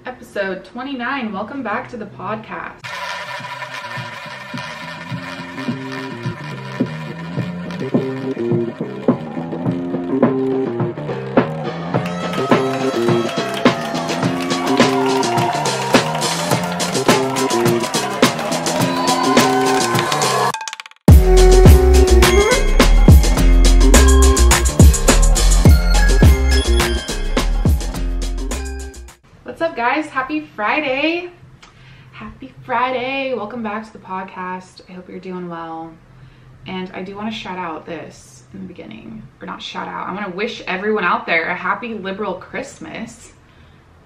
Episode 29. Welcome back to the podcast. What's up, guys? Happy Friday. Happy Friday. Welcome back to the podcast. I hope you're doing well. And I do want to shout out this in the beginning, or not shout out. I want to wish everyone out there a happy liberal Christmas.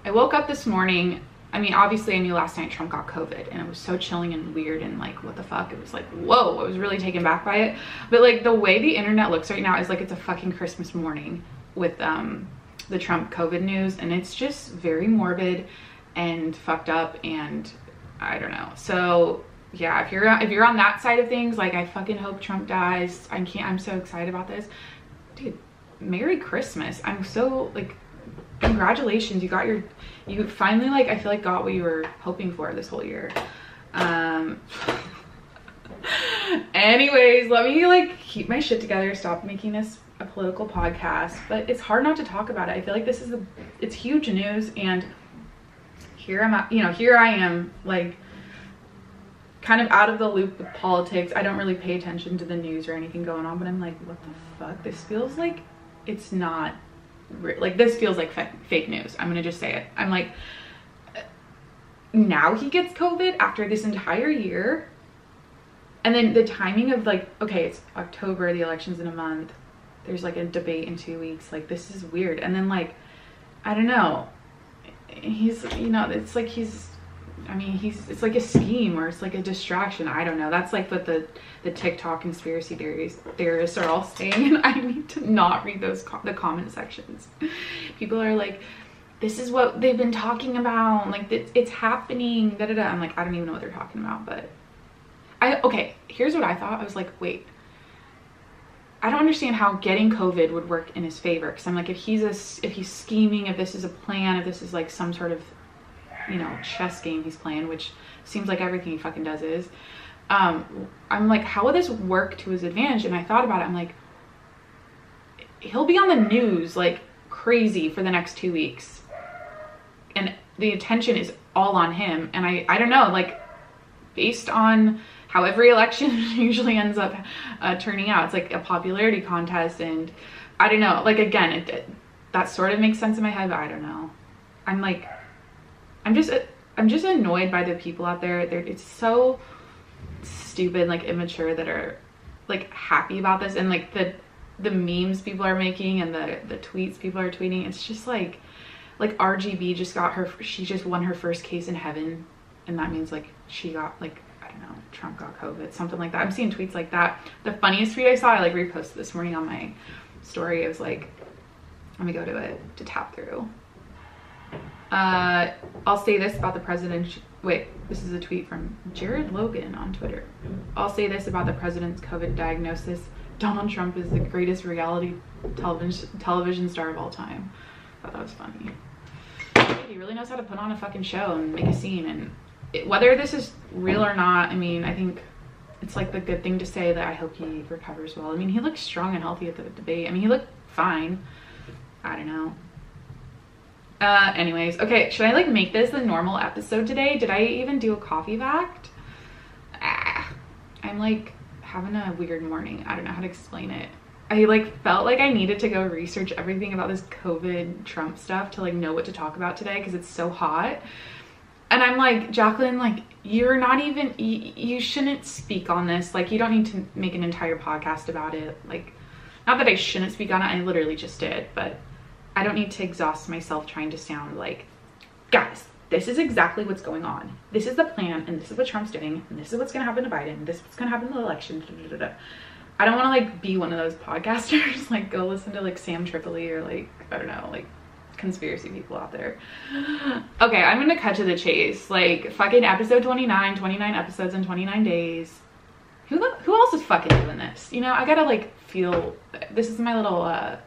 I woke up this morning. I mean, obviously I knew last night Trump got COVID and it was so chilling and weird and like, what the fuck? It was like, whoa, I was really taken back by it. But like the way the internet looks right now is like it's a fucking Christmas morning with the Trump COVID news, and it's just very morbid and fucked up, and I don't know. So yeah, if you're on that side of things, like I fucking hope Trump dies. I'm so excited about this. Dude, Merry Christmas. I'm so like, congratulations. You finally, like, I feel like got what you were hoping for this whole year. Anyways, let me like keep my shit together, stop making this a political podcast, but it's hard not to talk about it. I feel like it's huge news, and here I am like kind of out of the loop with politics. I don't really pay attention to the news or anything going on, but I'm like, what the fuck? This feels like it's not like, this feels like fake news. I'm gonna just say it. I'm like, now he gets COVID after this entire year, and then the timing of like, okay, it's October, the election's in a month, there's like a debate in 2 weeks, like this is weird. And then like, I don't know, he's, you know, it's like it's like a scheme, or it's like a distraction. I don't know. That's like what the TikTok conspiracy theorists are all saying, and I need to not read the comment sections. People are like, this is what they've been talking about, like it's happening, da da da. I'm like, I don't even know what they're talking about. But okay, here's what I thought. I was like, wait, I don't understand how getting COVID would work in his favor, because I'm like, if he's scheming, if this is a plan, if this is like some sort of, you know, chess game he's playing, which seems like everything he fucking does is, I'm like, how would this work to his advantage? And I thought about it. I'm like, he'll be on the news like crazy for the next 2 weeks, and the attention is all on him. And I don't know, like, based on how every election usually ends up turning out, it's like a popularity contest, and I don't know, like, again, that sort of makes sense in my head, but I don't know. I'm like, I'm just annoyed by the people out there. It's so stupid, like immature, that are like happy about this, and like the memes people are making and the tweets people are tweeting. It's just like RGB she just won her first case in heaven, and that means like she got, like, I don't know, Trump got COVID, something like that. I'm seeing tweets like that. The funniest tweet I saw, I like reposted this morning on my story. It was like, let me go to it to tap through. I'll say this about the president. Wait, this is a tweet from Jared Logan on Twitter. I'll say this about the president's COVID diagnosis: Donald Trump is the greatest reality television star of all time. I thought that was funny. He really knows how to put on a fucking show and make a scene. And whether this is real or not, I mean, I think it's like the good thing to say that I hope he recovers well. I mean, he looked strong and healthy at the debate. I mean, he looked fine. I don't know. Anyways, okay, should I like make this a normal episode today? Did I even do a coffee fact? I'm like having a weird morning. I don't know how to explain it. I like felt like I needed to go research everything about this COVID Trump stuff to like know what to talk about today, because it's so hot. And I'm like, Jacqueline, like, you're not even, you shouldn't speak on this. Like, you don't need to make an entire podcast about it. Like, not that I shouldn't speak on it, I literally just did, but I don't need to exhaust myself trying to sound like, guys, this is exactly what's going on. This is the plan, and this is what Trump's doing, and this is what's gonna happen to Biden, this is what's gonna happen in the election, da, da, da. I don't wanna like be one of those podcasters, like go listen to like Sam Tripoli or like, I don't know, like conspiracy people out there. Okay, I'm gonna cut to the chase. Like, fucking episode 29 episodes in 29 days. Who else is fucking doing this? You know, I gotta like feel, this is my little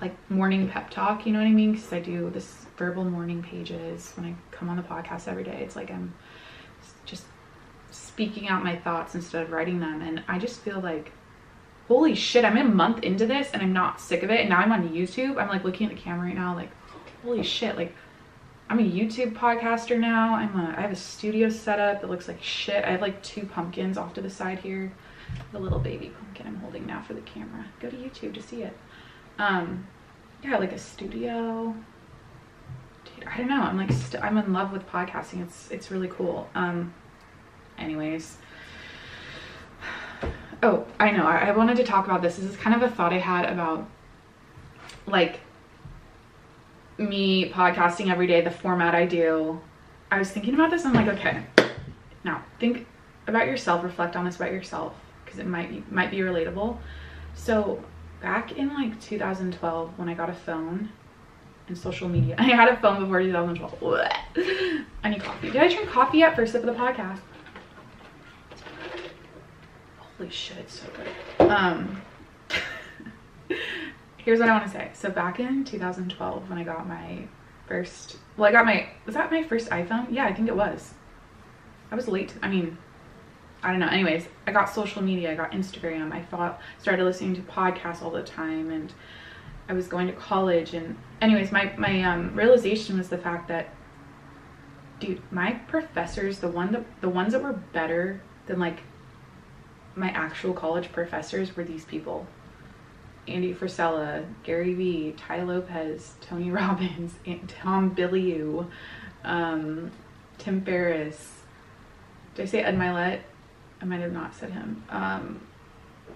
like morning pep talk, you know what I mean? Because I do this verbal morning pages when I come on the podcast every day. It's like I'm just speaking out my thoughts instead of writing them. And I just feel like, holy shit, I'm a month into this and I'm not sick of it. And now I'm on YouTube. I'm like looking at the camera right now, like, holy shit, like I'm a YouTube podcaster now. I have a studio set up that looks like shit. I have like 2 pumpkins off to the side here. The little baby pumpkin I'm holding now for the camera. Go to YouTube to see it. Yeah, like a studio. Dude, I don't know. I'm like, I'm in love with podcasting. It's really cool. Anyways. Oh, I know. I wanted to talk about this. This is kind of a thought I had about like me podcasting every day, the format I do. I was thinking about this and I'm like, okay, now think about yourself, reflect on this about yourself, because it might be relatable. So back in like 2012 when I got a phone and social media, I had a phone before 2012. I need coffee. Did I drink coffee yet? First sip of the podcast. Holy shit, it's so good. Here's what I want to say. So back in 2012 when I got my first, was that my first iPhone? Yeah, I think it was. I was late. I mean, I don't know. Anyways, I got social media. I got Instagram. I started listening to podcasts all the time, and I was going to college. And anyways, my realization was the fact that, dude, my professors, the ones that were better than like my actual college professors were these people. Andy Frisella, Gary Vee, Ty Lopez, Tony Robbins, Tom Bilyeu, Tim Ferriss. Did I say Ed Milet? I might have not said him.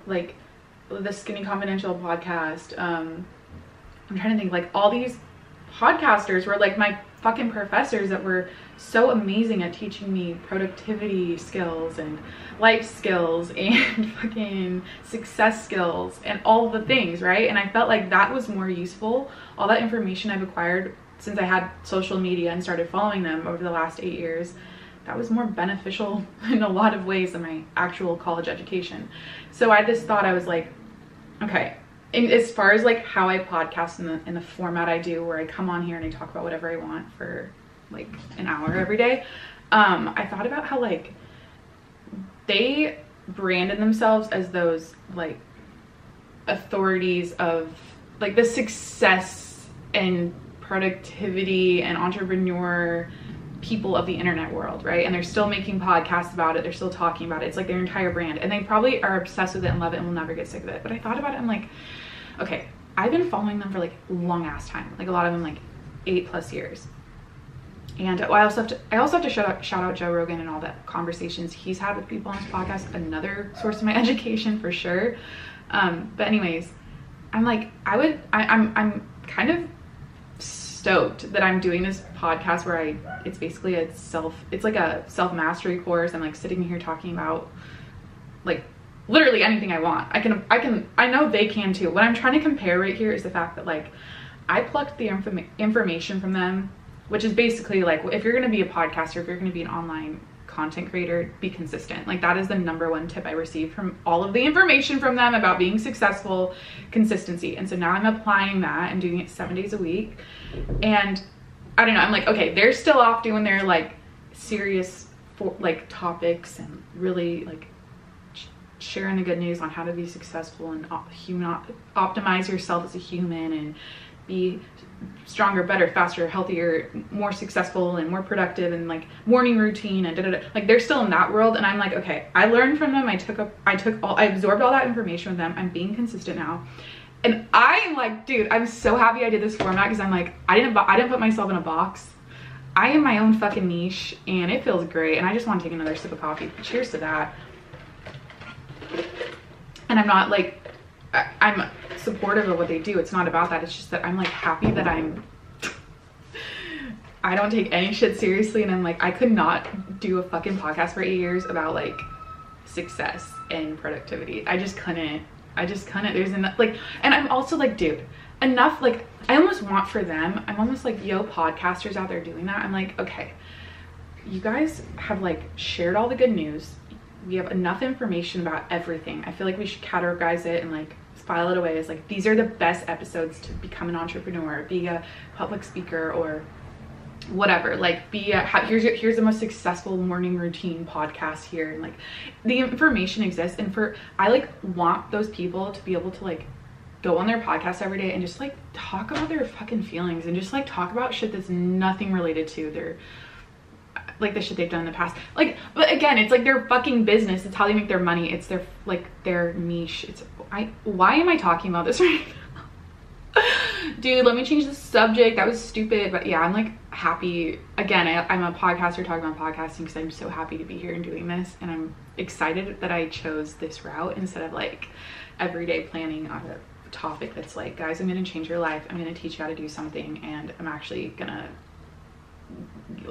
Like the Skinny Confidential podcast. I'm trying to think, like all these podcasters were like my fucking professors that were so amazing at teaching me productivity skills and life skills and fucking success skills and all the things, right? And I felt like that was more useful. All that information I've acquired since I had social media and started following them over the last 8 years, that was more beneficial in a lot of ways than my actual college education. So I had this thought, I was like, okay, and as far as like how I podcast in the format I do, where I come on here and I talk about whatever I want for like an hour every day, I thought about how like they branded themselves as those like authorities of like the success and productivity and entrepreneur people of the internet world, right? And they're still making podcasts about it, they're still talking about it. It's like their entire brand, and they probably are obsessed with it and love it and will never get sick of it. But I thought about it, I'm like, okay, I've been following them for like long ass time, like a lot of them like 8+ years. And I also have to shout out Joe Rogan and all the conversations he's had with people on his podcast, another source of my education for sure. But anyways, I'm like, I'm kind of stoked that I'm doing this podcast where it's basically it's like a self-mastery course. I'm like sitting here talking about like literally anything I want. I know they can too. What I'm trying to compare right here is the fact that like I plucked the information from them, which is basically like, if you're going to be a podcaster, if you're going to be an online content creator, be consistent. Like that is the #1 tip I received from all of the information from them about being successful: consistency. And so now I'm applying that and doing it 7 days a week. And I don't know, I'm like, okay, they're still off doing their like serious like topics and really like sharing the good news on how to be successful and optimize yourself as a human and be stronger, better, faster, healthier, more successful and more productive, and like morning routine and like they're still in that world. And I'm like, okay, I learned from them. I absorbed all that information with them. I'm being consistent now. And I'm like, dude, I'm so happy I did this format, because I'm like, I didn't put myself in a box. I am my own fucking niche and it feels great. And I just want to take another sip of coffee. Cheers to that. And I'm not like, I'm supportive of what they do. It's not about that. It's just that I'm like happy that I don't take any shit seriously. And I'm like, I could not do a fucking podcast for 8 years about like success and productivity. I just couldn't. There's enough, like, and I'm also like, dude, enough, like, I almost want for them, I'm almost like, yo, podcasters out there doing that. I'm like, okay, you guys have like shared all the good news. We have enough information about everything. I feel like we should categorize it and like file it away as like, these are the best episodes to become an entrepreneur, be a public speaker, or whatever. Like, here's the most successful morning routine podcast here. And like, the information exists, and I like want those people to be able to like go on their podcast every day and just like talk about their fucking feelings and just like talk about shit that's nothing related to their, like, the shit they've done in the past. Like, but again, it's like their fucking business. It's how they make their money. It's their, like, their niche. Why am I talking about this right now? Dude, let me change the subject. That was stupid. But yeah, I'm like happy. Again, I'm a podcaster talking about podcasting because I'm so happy to be here and doing this. And I'm excited that I chose this route instead of like everyday planning on a topic that's like, guys, I'm going to change your life. I'm going to teach you how to do something. And I'm actually going to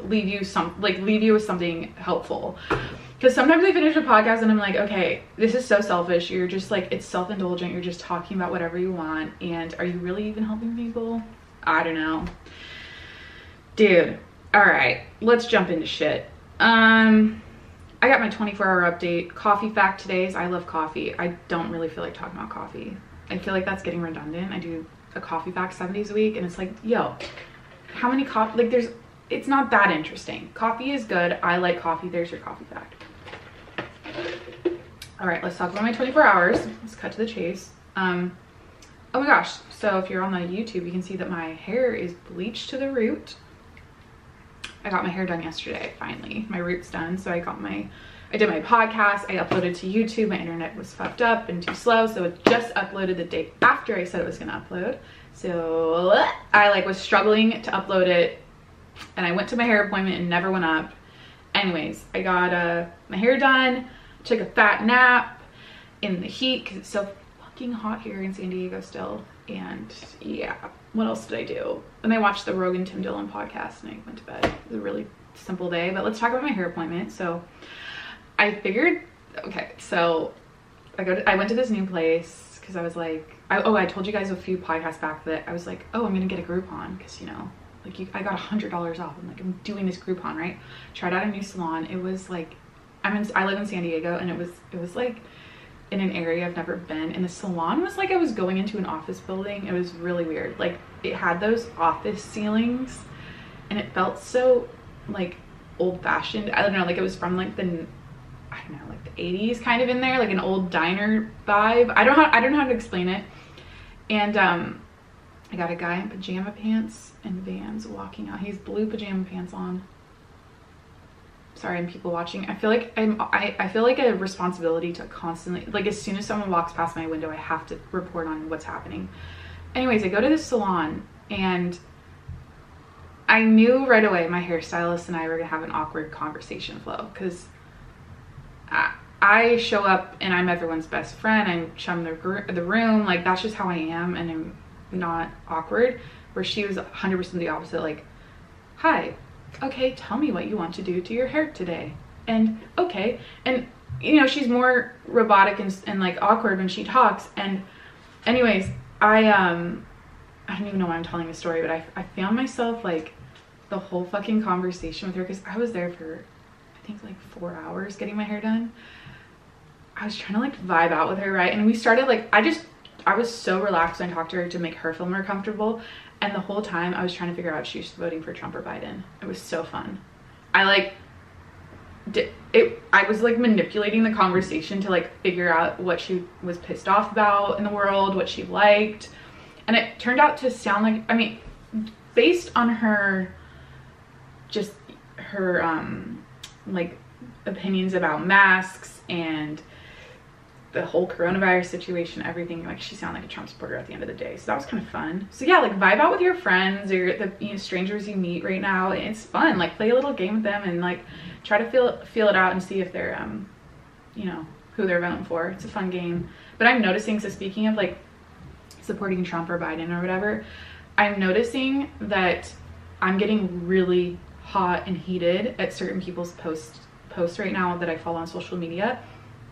leave you with something helpful. Because sometimes I finish a podcast and I'm like, okay, this is so selfish. You're just like, it's self-indulgent. You're just talking about whatever you want. And are you really even helping people? I don't know. Dude. All right, let's jump into shit. I got my 24-hour update. Coffee fact today is I love coffee. I don't really feel like talking about coffee. I feel like that's getting redundant. I do a coffee fact 7 days a week, and it's like, yo, how many coffee, like, it's not that interesting. Coffee is good. I like coffee. There's your coffee fact. All right, let's talk about my 24 hours. Let's cut to the chase. Oh my gosh. So if you're on the YouTube, you can see that my hair is bleached to the root. I got my hair done yesterday, finally. My root's done. So I did my podcast. I uploaded to YouTube. My internet was fucked up and too slow. So it just uploaded the day after I said it was gonna upload. So I like was struggling to upload it, and I went to my hair appointment and never went up. Anyways, I got my hair done, took a fat nap in the heat because it's so fucking hot here in San Diego still. And yeah, what else did I do? And I watched the Rogan Tim Dillon podcast and I went to bed. It was a really simple day, but let's talk about my hair appointment. So I figured, okay, so I went to this new place because I was like, I told you guys a few podcasts back that I was like, oh, I'm gonna get a Groupon because, you know, like I got $100 off. I'm like, I'm doing this Groupon, right? Tried out a new salon. It was like, I live in San Diego, and it was like in an area I've never been. And the salon was like I was going into an office building. It was really weird. Like, it had those office ceilings, and it felt so like old-fashioned. I don't know, like it was from like the, I don't know, like the 80s kind of in there, like an old diner vibe. I don't know how to explain it. And I got a guy in pajama pants and Vans walking out. He has blue pajama pants on. Sorry, I'm people watching. I feel like I feel like a responsibility to constantly, like, as soon as someone walks past my window, I have to report on what's happening. Anyways, I go to this salon, and I knew right away my hairstylist and I were gonna have an awkward conversation flow, because I show up and I'm everyone's best friend. I'm chum the room. Like, that's just how I am, and I'm not awkward. Where she was 100% the opposite. Like, hi, okay, tell me what you want to do to your hair today. And okay, and you know, she's more robotic and like awkward when she talks. And anyways, I don't even know why I'm telling this story, but I found myself like the whole fucking conversation with her, because I was there for I think like 4 hours getting my hair done. I was trying to like vibe out with her, right? And we started like, I was so relaxed when I talked to her to make her feel more comfortable. And the whole time I was trying to figure out if she was voting for Trump or Biden. It was so fun. I was like manipulating the conversation to like figure out what she was pissed off about in the world, what she liked. And it turned out to sound like, I mean, based on her, just her like opinions about masks and the whole coronavirus situation, everything, like, she sounded like a Trump supporter at the end of the day. So that was kind of fun. So yeah, like, vibe out with your friends or the, you know, strangers you meet right now. It's fun. Like, play a little game with them and like try to feel it out and see if they're you know, who they're voting for. It's a fun game. But I'm noticing, so speaking of like supporting Trump or Biden or whatever, I'm noticing that I'm getting really hot and heated at certain people's posts right now that I follow on social media,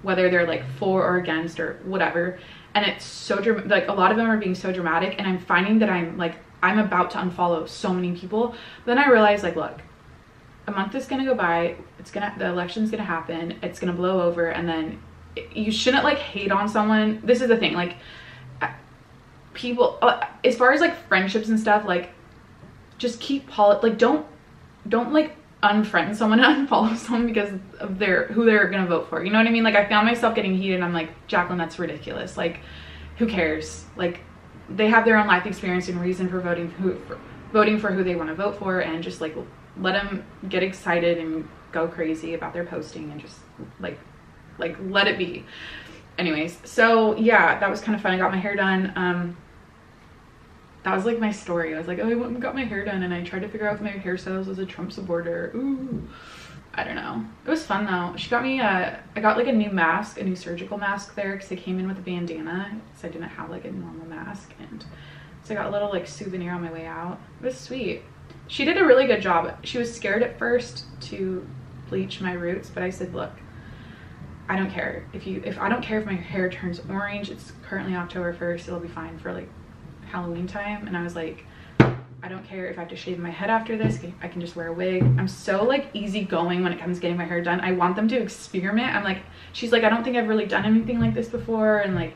whether they're like for or against or whatever. And it's so like, a lot of them are being so dramatic, and I'm finding that I'm about to unfollow so many people. But then I realized, like, look, a month is gonna go by, the election's gonna happen, it's gonna blow over, and then you shouldn't like hate on someone. This is the thing, like, people, as far as like friendships and stuff, like just keep like don't like unfriend someone and unfollow someone because of who they're gonna vote for. You know what I mean? Like I found myself getting heated and I'm like, Jacqueline, that's ridiculous. Like who cares? Like they have their own life experience and reason for voting for who they want to vote for, and just like let them get excited and go crazy about their posting and just like let it be. Anyways, so yeah, that was kind of fun. I got my hair done. That was like my story. I was like, oh, I went and got my hair done and I tried to figure out if my hairstylist was a Trump supporter. Ooh, I don't know. It was fun though. She got me I got like a new mask, a new surgical mask there, because I came in with a bandana because I didn't have like a normal mask, and so I got a little like souvenir on my way out. It was sweet. She did a really good job. She was scared at first to bleach my roots, but I said, look, I don't care if I don't care if my hair turns orange. It's currently October 1st. It'll be fine for like Halloween time. And I was like, I don't care if I have to shave my head after this. I can just wear a wig. I'm so like easygoing when it comes to getting my hair done. I want them to experiment. I'm like, she's like, I don't think I've really done anything like this before. And like,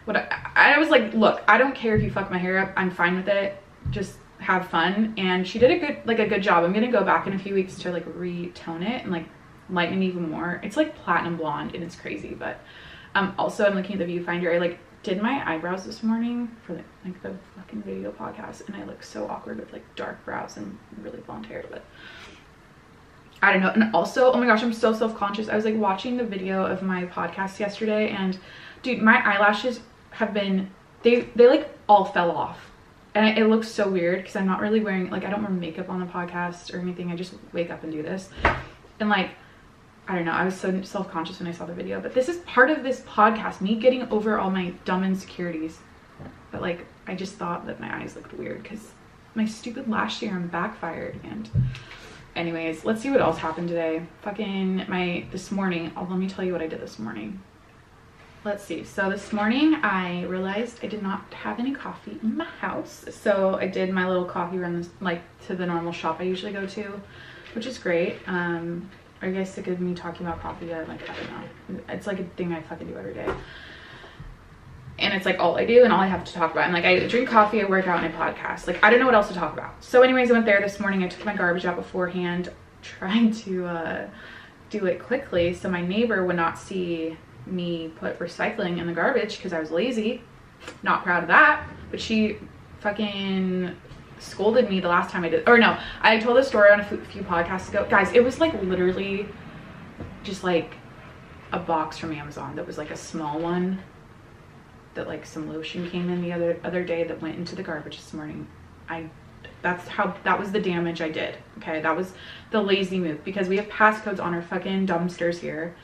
what I was like, look, I don't care if you fuck my hair up. I'm fine with it. Just have fun. And she did a good job. I'm gonna go back in a few weeks to like retone it and like lighten it even more. It's like platinum blonde and it's crazy. But also I'm looking at the viewfinder. I like did my eyebrows this morning for the fucking video podcast, and I look so awkward with like dark brows and really blonde hair, but I don't know. And also, oh my gosh, I'm so self-conscious. I was like watching the video of my podcast yesterday, and dude, my eyelashes have been they like all fell off, and it looks so weird because I'm not really wearing, like, I don't wear makeup on the podcast or anything. I just wake up and do this, and like, I don't know, I was so self-conscious when I saw the video, but this is part of this podcast, me getting over all my dumb insecurities. But like, I just thought that my eyes looked weird because my stupid lash serum backfired. And anyways, let's see what else happened today. Fucking this morning, let me tell you what I did this morning. Let's see. So this morning I realized I did not have any coffee in my house. So I did my little coffee run, like to the normal shop I usually go to, which is great. Are you guys sick of me talking about coffee yet? Like, I don't know. It's like a thing I fucking do every day. And it's like all I do and all I have to talk about. And like, I drink coffee, I work out, and I podcast. Like, I don't know what else to talk about. So anyways, I went there this morning. I took my garbage out beforehand, trying to do it quickly so my neighbor would not see me put recycling in the garbage because I was lazy. Not proud of that. But she fucking scolded me the last time I did, or no, I told a story on a few podcasts ago. Guys, it was like literally just like a box from Amazon that was like a small one that like some lotion came in the other day that went into the garbage this morning. That was the damage I did. Okay, that was the lazy move, because we have passcodes on our fucking dumpsters here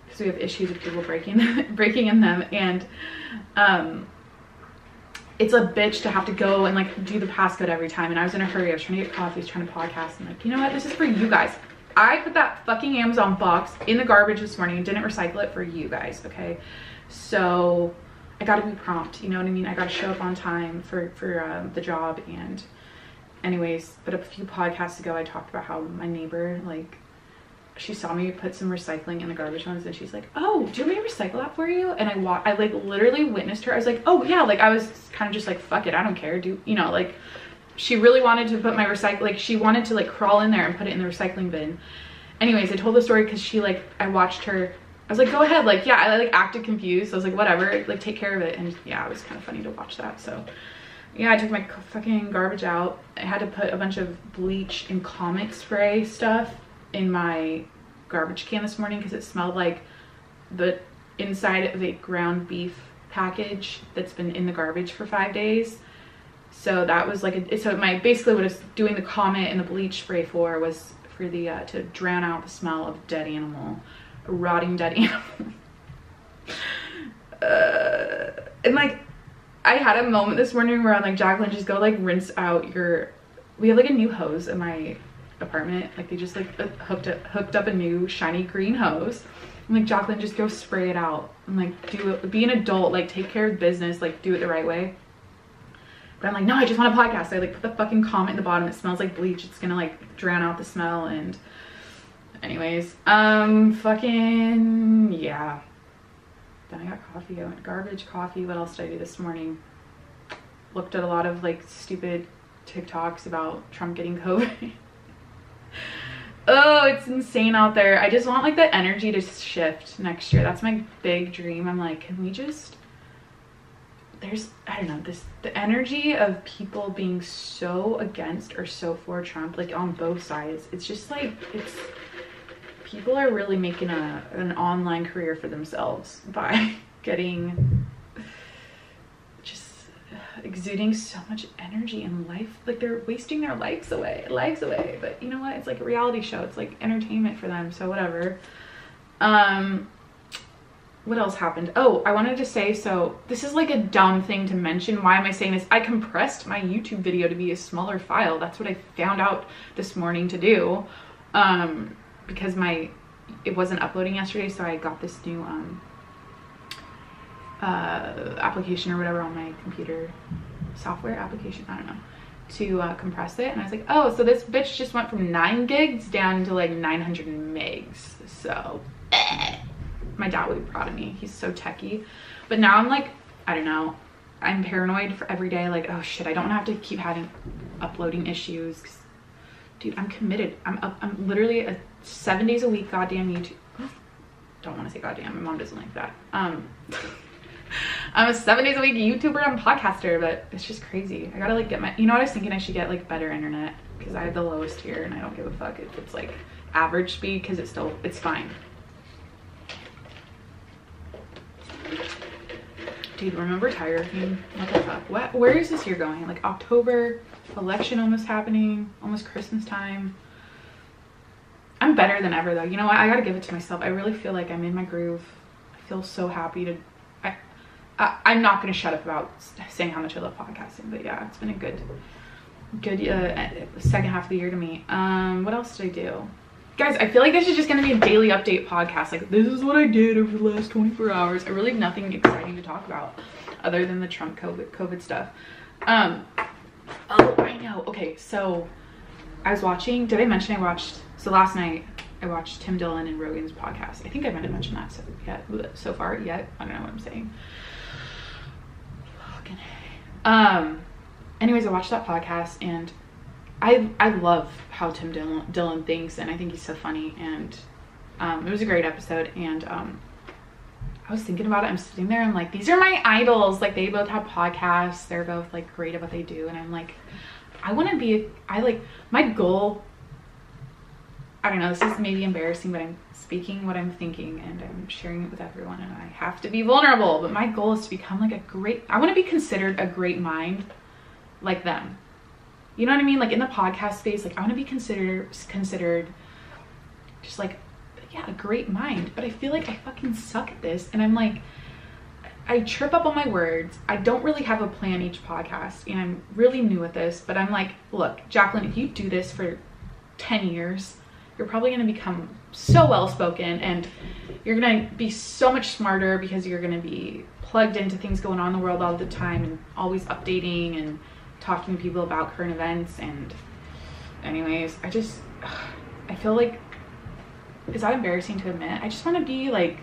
because we have issues with people breaking in them, and it's a bitch to have to go and like do the passcode every time. And I was in a hurry. I was trying to get coffee, I was trying to podcast. I'm like, you know what? This is for you guys. I put that fucking Amazon box in the garbage this morning and didn't recycle it for you guys. Okay. So I gotta be prompt. You know what I mean? I gotta show up on time for the job. And anyways, but a few podcasts ago, I talked about how my neighbor, like, she saw me put some recycling in the garbage ones, and she's like, oh, do you want me to recycle that for you? And I like literally witnessed her. I was like, oh yeah, like I was kind of just like, fuck it, I don't care, you know, like she really wanted to put my like she wanted to like crawl in there and put it in the recycling bin. Anyways, I told the story because she like, I watched her, I was like, go ahead, like, yeah, I like acted confused. I was like, whatever, like take care of it. And yeah, it was kind of funny to watch that. So yeah, I took my fucking garbage out. I had to put a bunch of bleach and comic spray stuff in my garbage can this morning because it smelled like the inside of a ground beef package that's been in the garbage for 5 days. So that was like basically what I was doing the comet and the bleach spray for was for the to drown out the smell of dead animal, a rotting dead animal. And like, I had a moment this morning where I'm like, Jacqueline, just go like rinse out we have like a new hose in my apartment. Like they just like hooked up a new shiny green hose. I'm like, Jacqueline, just go spray it out and like do it, be an adult, like take care of business, like do it the right way. But I'm like, no, I just want a podcast. So I like put the fucking comment in the bottom. It smells like bleach. It's gonna like drown out the smell. And anyways, fucking yeah. Then I got coffee. I went garbage, coffee. What else did I do this morning? looked at a lot of like stupid TikToks about Trump getting COVID. Oh, it's insane out there. I just want like the energy to shift next year. That's my big dream. I'm like, can we just, I don't know, the energy of people being so against or so for Trump, like on both sides. It's just like, people are really making an online career for themselves by getting, just exuding so much energy and life. Like they're wasting their lives away. But you know what? It's like a reality show. It's like entertainment for them. So whatever. What else happened? Oh, I wanted to say, so this is like a dumb thing to mention. Why am I saying this? I compressed my YouTube video to be a smaller file. That's what I found out this morning to do. Because it wasn't uploading yesterday, so I got this new application or whatever on my computer, software application, I don't know, to compress it. And I was like, oh, so this bitch just went from 9 gigs down to like 900 megs. So my dad would be proud of me. He's so techie. But now I'm like, I don't know, I'm paranoid for every day, like, oh shit, I don't have to keep having uploading issues. Dude, I'm committed. I'm literally 7 days a week goddamn YouTube. Don't want to say goddamn, my mom doesn't like that. I'm a 7 days a week YouTuber and podcaster, but it's just crazy. I gotta like get you know what I was thinking? I should get like better internet, because I have the lowest here and I don't give a fuck if it's like average speed, because it's fine. Dude, remember Tiger King? What the fuck? Where is this year going? Like October, election almost happening, almost Christmas time. I'm better than ever though. You know what? I gotta give it to myself. I really feel like I'm in my groove. I feel so happy to, I'm not gonna shut up about saying how much I love podcasting, but yeah, it's been a good second half of the year to me. What else did I do? Guys, I feel like this is just gonna be a daily update podcast. Like, this is what I did over the last 24 hours. I really have nothing exciting to talk about other than the Trump COVID stuff. Oh, I know. Okay, so I was watching, did I mention so last night I watched Tim Dillon and Rogan's podcast. I think I might have mentioned that so far. I don't know what I'm saying. Anyways, I watched that podcast and I love how Tim Dillon thinks, and I think he's so funny, and it was a great episode. And I was thinking about it. I'm sitting there, I'm like, these are my idols. Like, they both have podcasts, they're both like great at what they do, and I'm like, I want to be my goal, I don't know, this is maybe embarrassing, but I'm speaking what I'm thinking and I'm sharing it with everyone, and I have to be vulnerable, but my goal is to become like I want to be considered a great mind like them. You know what I mean? Like in the podcast space, like I want to be considered just like, yeah, a great mind. But I feel like I fucking suck at this, and I'm like, I trip up on my words. I don't really have a plan each podcast, and I'm really new at this, but I'm like, look, Jacqueline, if you do this for 10 years, you're probably going to become so well-spoken, and you're going to be so much smarter because you're going to be plugged into things going on in the world all the time and always updating and talking to people about current events. And anyways, I feel like, is that embarrassing to admit? I just want to be like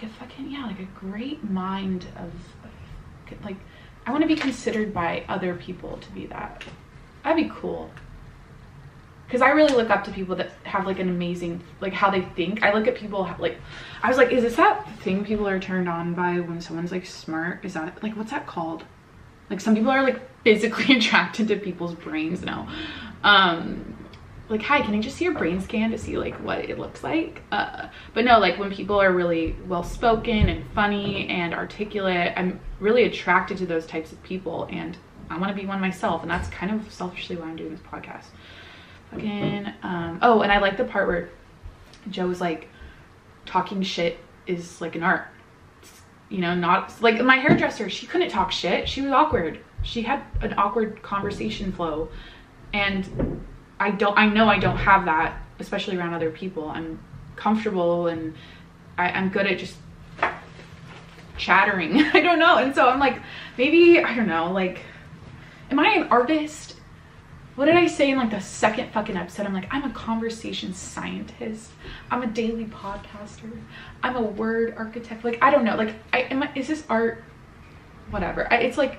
a fucking, yeah, like a great mind of like, I want to be considered by other people to be that. That'd be cool. Because I really look up to people that have like an amazing, like how they think. I look at people like, I was like, is this that thing people are turned on by when someone's like smart? Is that like, what's that called? Like some people are like physically attracted to people's brains now. Like, hi, can I just see your brain scan to see like what it looks like? But no, like when people are really well-spoken and funny and articulate, I'm really attracted to those types of people, and I want to be one myself. And that's kind of selfishly why I'm doing this podcast. Fucking, oh, and I like the part where Joe was like, talking shit is like an art. You know, not like my hairdresser, she couldn't talk shit. She was awkward. She had an awkward conversation flow, and I know I don't have that, especially around other people. I'm comfortable and I'm good at just chattering. I don't know. And so I'm like, maybe, I don't know, like, am I an artist? What did I say in like the second fucking episode? I'm like, I'm a conversation scientist. I'm a daily podcaster. I'm a word architect. Like, I don't know. Like, is this art? whatever. It's like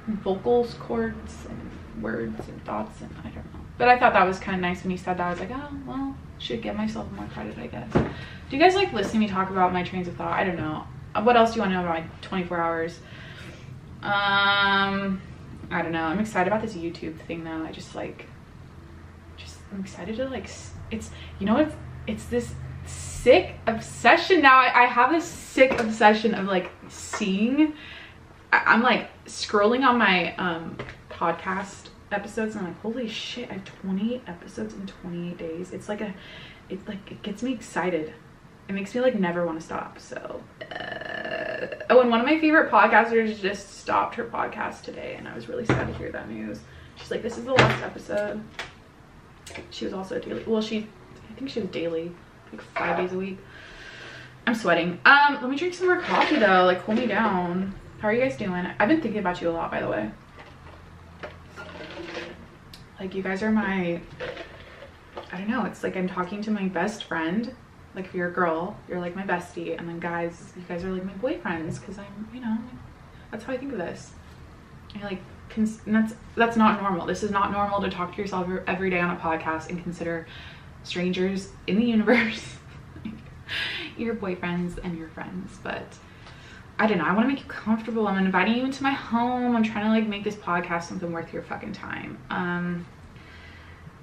vocals, chords, and words and thoughts, and I don't know. But I thought that was kind of nice when he said that. I was like, oh, well, should give myself more credit, I guess. Do you guys like listening to me talk about my trains of thought? I don't know. What else do you want to know about my 24 hours? I don't know. I'm excited about this YouTube thing though. I'm excited to like, it's, you know what? It's this sick obsession now. I have this sick obsession of like seeing, I'm like scrolling on my podcast episodes and I'm like, holy shit, I have 28 episodes in 28 days. It's like it gets me excited. It makes me like never want to stop. So oh, and one of my favorite podcasters just stopped her podcast today, and I was really sad to hear that news. She's like, this is the last episode. She was also daily, well, I think she was daily, like 5 days a week. I'm sweating. Let me drink some more coffee though, like cool me down. How are you guys doing? I've been thinking about you a lot, by the way. Like, you guys are my, I don't know, it's like I'm talking to my best friend. Like, if you're a girl, you're like my bestie, and then guys, you guys are like my boyfriends, because I'm, you know, that's how I think of this. I like, and that's not normal. This is not normal to talk to yourself every day on a podcast and consider strangers in the universe your boyfriends and your friends. But I don't know, I want to make you comfortable. I'm inviting you into my home. I'm trying to like make this podcast something worth your fucking time.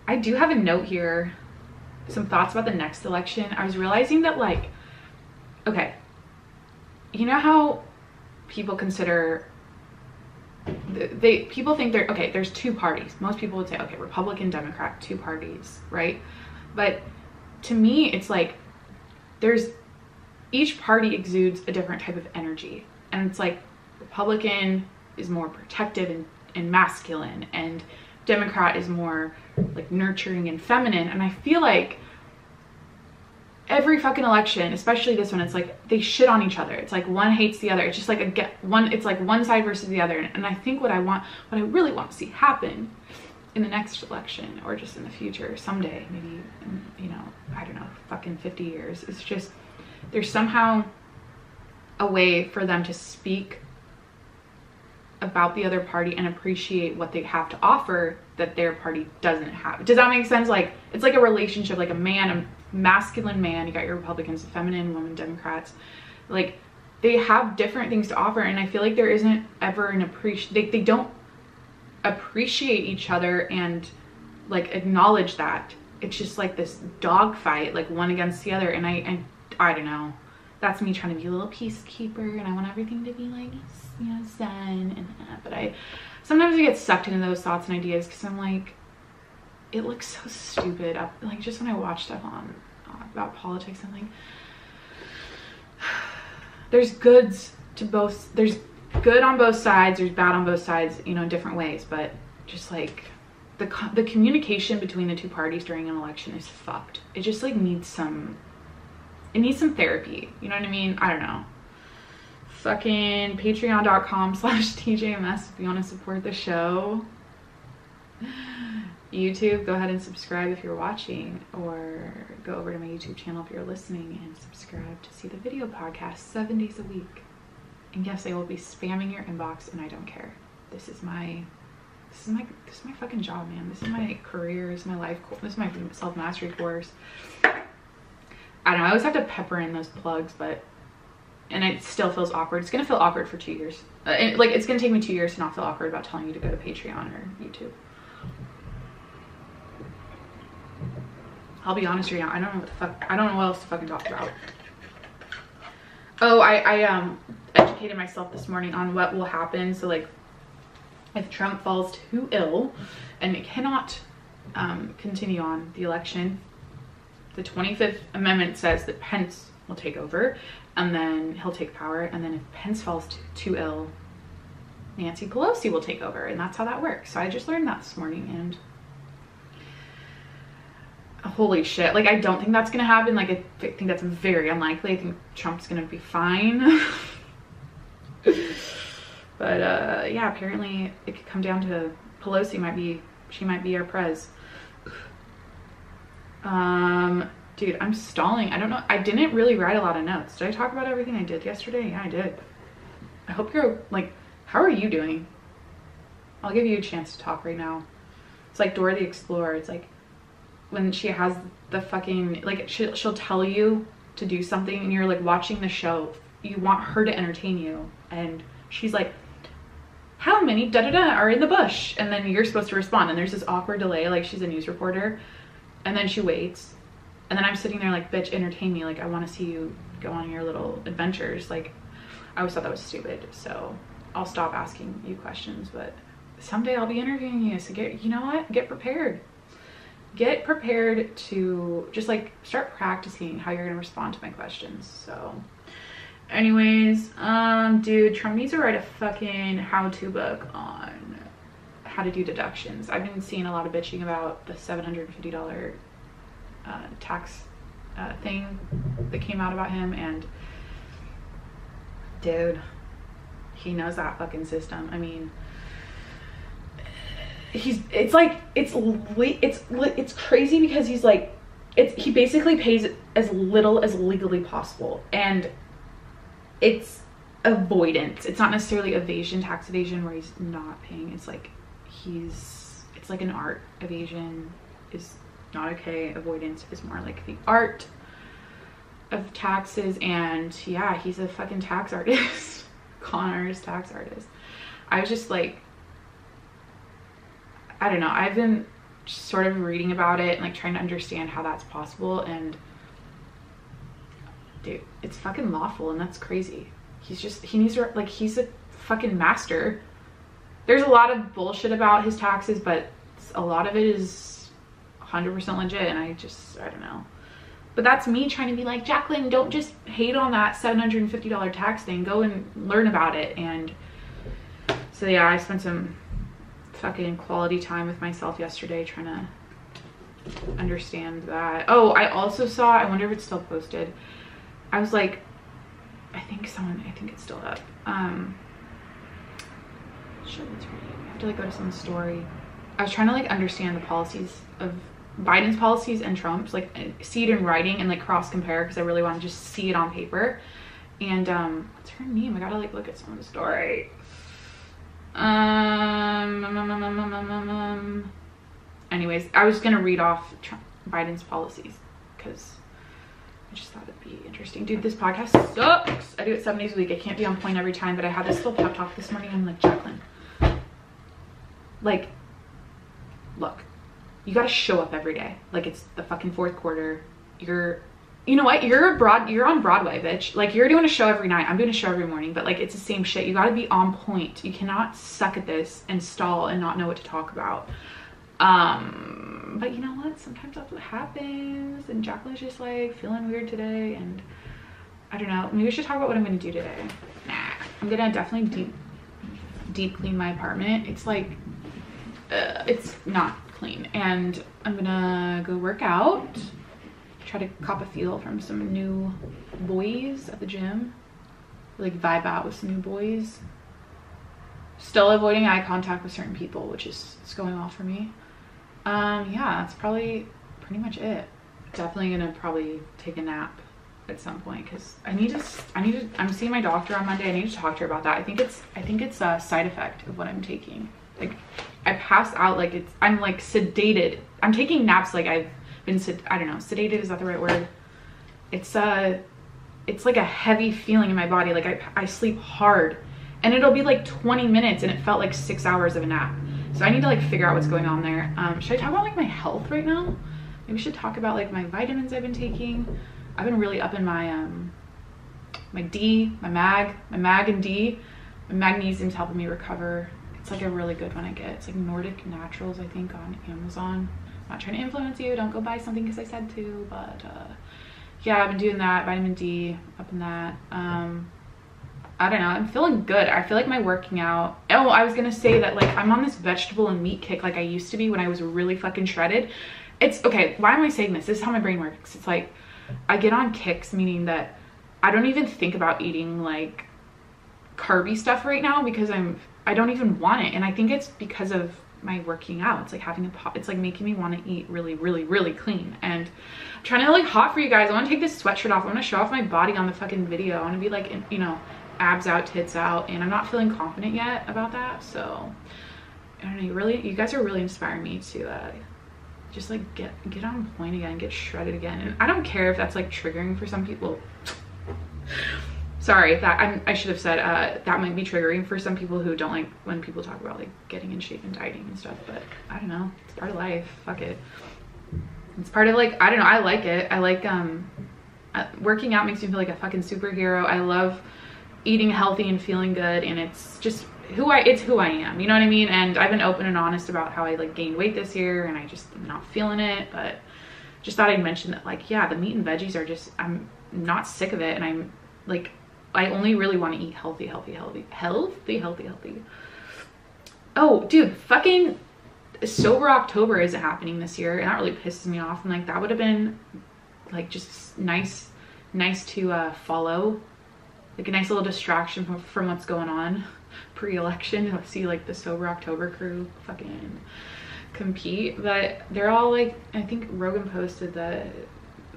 I do have a note here, some thoughts about the next election. I was realizing that, like, okay, you know how people consider, people think they're, okay, there's two parties. Most people would say, okay, Republican, Democrat, two parties, right? But to me, it's like each party exudes a different type of energy. And it's like Republican is more protective and masculine, and Democrat is more like nurturing and feminine. And I feel like every fucking election, especially this one, it's like they shit on each other. It's like one hates the other. It's just like it's like one side versus the other. And I think what I really want to see happen in the next election, or just in the future, someday, maybe, you know, I don't know, fucking 50 years, it's just, there's somehow a way for them to speak about the other party and appreciate what they have to offer that their party doesn't have. Does that make sense? Like, it's like a relationship, like a masculine man, you got your Republicans, feminine women, Democrats, like they have different things to offer. And I feel like there isn't ever an they don't appreciate each other and like acknowledge that. It's just like this dog fight, like one against the other. And I don't know, that's me trying to be a little peacekeeper, and I want everything to be like, you know, zen and that. But sometimes I get sucked into those thoughts and ideas because I'm like, it looks so stupid. Like, just when I watch stuff on about politics, I'm like, there's good on both sides, there's bad on both sides, you know, in different ways. But just like the communication between the two parties during an election is fucked. It just like needs some therapy, you know what I mean? I don't know. Fucking patreon.com/tjms if you want to support the show. YouTube, go ahead and subscribe if you're watching, or go over to my YouTube channel if you're listening and subscribe to see the video podcast 7 days a week. And yes, I will be spamming your inbox, and I don't care. This is my fucking job, man. This is my career, this is my life, this is my self-mastery course. I don't know, I always have to pepper in those plugs, and it still feels awkward. It's gonna feel awkward for 2 years. Like, it's gonna take me 2 years to not feel awkward about telling you to go to Patreon or YouTube. I'll be honest right now, I don't know what else to fucking talk about. Oh, I educated myself this morning on what will happen. So like, if Trump falls too ill and it cannot continue on the election, the 25th Amendment says that Pence will take over, and then he'll take power. And then if Pence falls too ill, Nancy Pelosi will take over, and that's how that works. So I just learned that this morning, and holy shit, like, I don't think that's gonna happen. Like, I think that's very unlikely. I think Trump's gonna be fine. But yeah, apparently it could come down to Pelosi she might be our prez. Dude, I'm stalling. I don't know, I didn't really write a lot of notes. Did I talk about everything I did yesterday? Yeah, I did. I hope you're like How are you doing? I'll give you a chance to talk right now. It's like Dora the Explorer. It's like when she has the fucking, like, she'll tell you to do something and you're like watching the show. You want her to entertain you. And she's like, how many da-da-da are in the bush? And then you're supposed to respond. And there's this awkward delay, like she's a news reporter. And then she waits. And then I'm sitting there like, bitch, entertain me. Like, I want to see you go on your little adventures. Like, I always thought that was stupid. So I'll stop asking you questions, but someday I'll be interviewing you. So you know what? Get prepared. Get prepared to just like start practicing how you're going to respond to my questions. So anyways, dude, Trump needs to write a fucking how-to book on how to do deductions. I've been seeing a lot of bitching about the $750 tax thing that came out about him, and dude, he knows that fucking system. I mean, it's crazy because he's like, he basically pays as little as legally possible, and it's avoidance. It's not necessarily evasion, tax evasion, where he's not paying. It's like it's like an art. Evasion is not okay. Avoidance is more like the art of taxes. And yeah, he's a fucking tax artist. Con artist, tax artist. I was just like, I don't know, I've been sort of reading about it and like trying to understand how that's possible, and dude, it's fucking lawful, and that's crazy. He needs to, like, he's a fucking master. There's a lot of bullshit about his taxes, but a lot of it is 100% legit, and I don't know. But that's me trying to be like, Jacqueline, don't just hate on that $750 tax thing. Go and learn about it. And so yeah, I spent some fucking quality time with myself yesterday trying to understand that. Oh, I also saw, I wonder if it's still posted. I was like, I think it's still up. Shit, it's right. I have to like go to someone's story. I was trying to like understand the policies of Biden's policies and Trump's, like see it in writing and like cross compare, because I really want to just see it on paper. And what's her name? I gotta like look at someone's story. Anyways, I was gonna read off Biden's policies because I just thought it'd be interesting. Dude, this podcast sucks. I do it 7 days a week. I can't be on point every time, but I had this little pep talk this morning. I'm like, Jacqueline, like, look, you gotta show up every day. Like, it's the fucking fourth quarter. You know what? You're on Broadway, bitch. Like, you're doing a show every night. I'm doing a show every morning, but like, it's the same shit. You gotta be on point. You cannot suck at this and stall and not know what to talk about. But you know what? Sometimes that's what happens. And Jacqueline's just like feeling weird today. And I don't know. Maybe we should talk about what I'm gonna do today. Nah, I'm gonna definitely deep clean my apartment. It's like, it's not clean. And I'm gonna go work out. Try to cop a feel from some new boys at the gym. Like vibe out with some new boys. Still avoiding eye contact with certain people, which is going off for me. Yeah, that's probably pretty much it. Definitely gonna probably take a nap at some point, because I'm seeing my doctor on Monday. I need to talk to her about that. I think it's a side effect of what I'm taking. Like, I pass out, like I'm like sedated. I'm taking naps like I've been I don't know, sedated, is that the right word? It's like a heavy feeling in my body. Like I sleep hard, and it'll be like 20 minutes and it felt like 6 hours of a nap. So I need to like figure out what's going on there. Should I talk about like my health right now? Maybe we should talk about like my vitamins I've been taking. I've been really up in my my D, my mag and D. My magnesium's helping me recover. It's like a really good one I get. It's like Nordic Naturals, I think, on Amazon. I'm not trying to influence you. Don't go buy something because I said to, but yeah, I've been doing that. Vitamin D, up in that. I don't know, I'm feeling good. I feel like my working out, oh, I was gonna say that like I'm on this vegetable and meat kick like I used to be when I was really fucking shredded. It's okay, why am I saying this? This is how my brain works. It's like I get on kicks, meaning that I don't even think about eating like carby stuff right now because I don't even want it. And I think it's because of my working out. It's like having it's like making me want to eat really, really, really clean. And I'm trying to like hot for you guys. I want to take this sweatshirt off. I want to show off my body on the fucking video. I want to be like, you know, abs out, tits out, and I'm not feeling confident yet about that. So I don't know, you guys are really inspiring me to just like get on point again, get shredded again. And I don't care if that's like triggering for some people. Sorry, I should have said that might be triggering for some people who don't like when people talk about like getting in shape and dieting and stuff, but I don't know, it's part of life. Fuck it. It's part of like, I don't know, I like it. I like working out makes me feel like a fucking superhero. I love eating healthy and feeling good, and it's just it's who I am, you know what I mean? And I've been open and honest about how I like gained weight this year, and I just am not feeling it, but just thought I'd mention that, like, yeah, the meat and veggies are just, I'm not sick of it, and I'm like, I only really want to eat healthy. Oh, dude, fucking Sober October isn't happening this year, and that really pisses me off. And like, that would have been like just nice to follow, like a nice little distraction from what's going on pre-election. Let's see like the Sober October crew fucking compete, but they're all like, I think Rogan posted that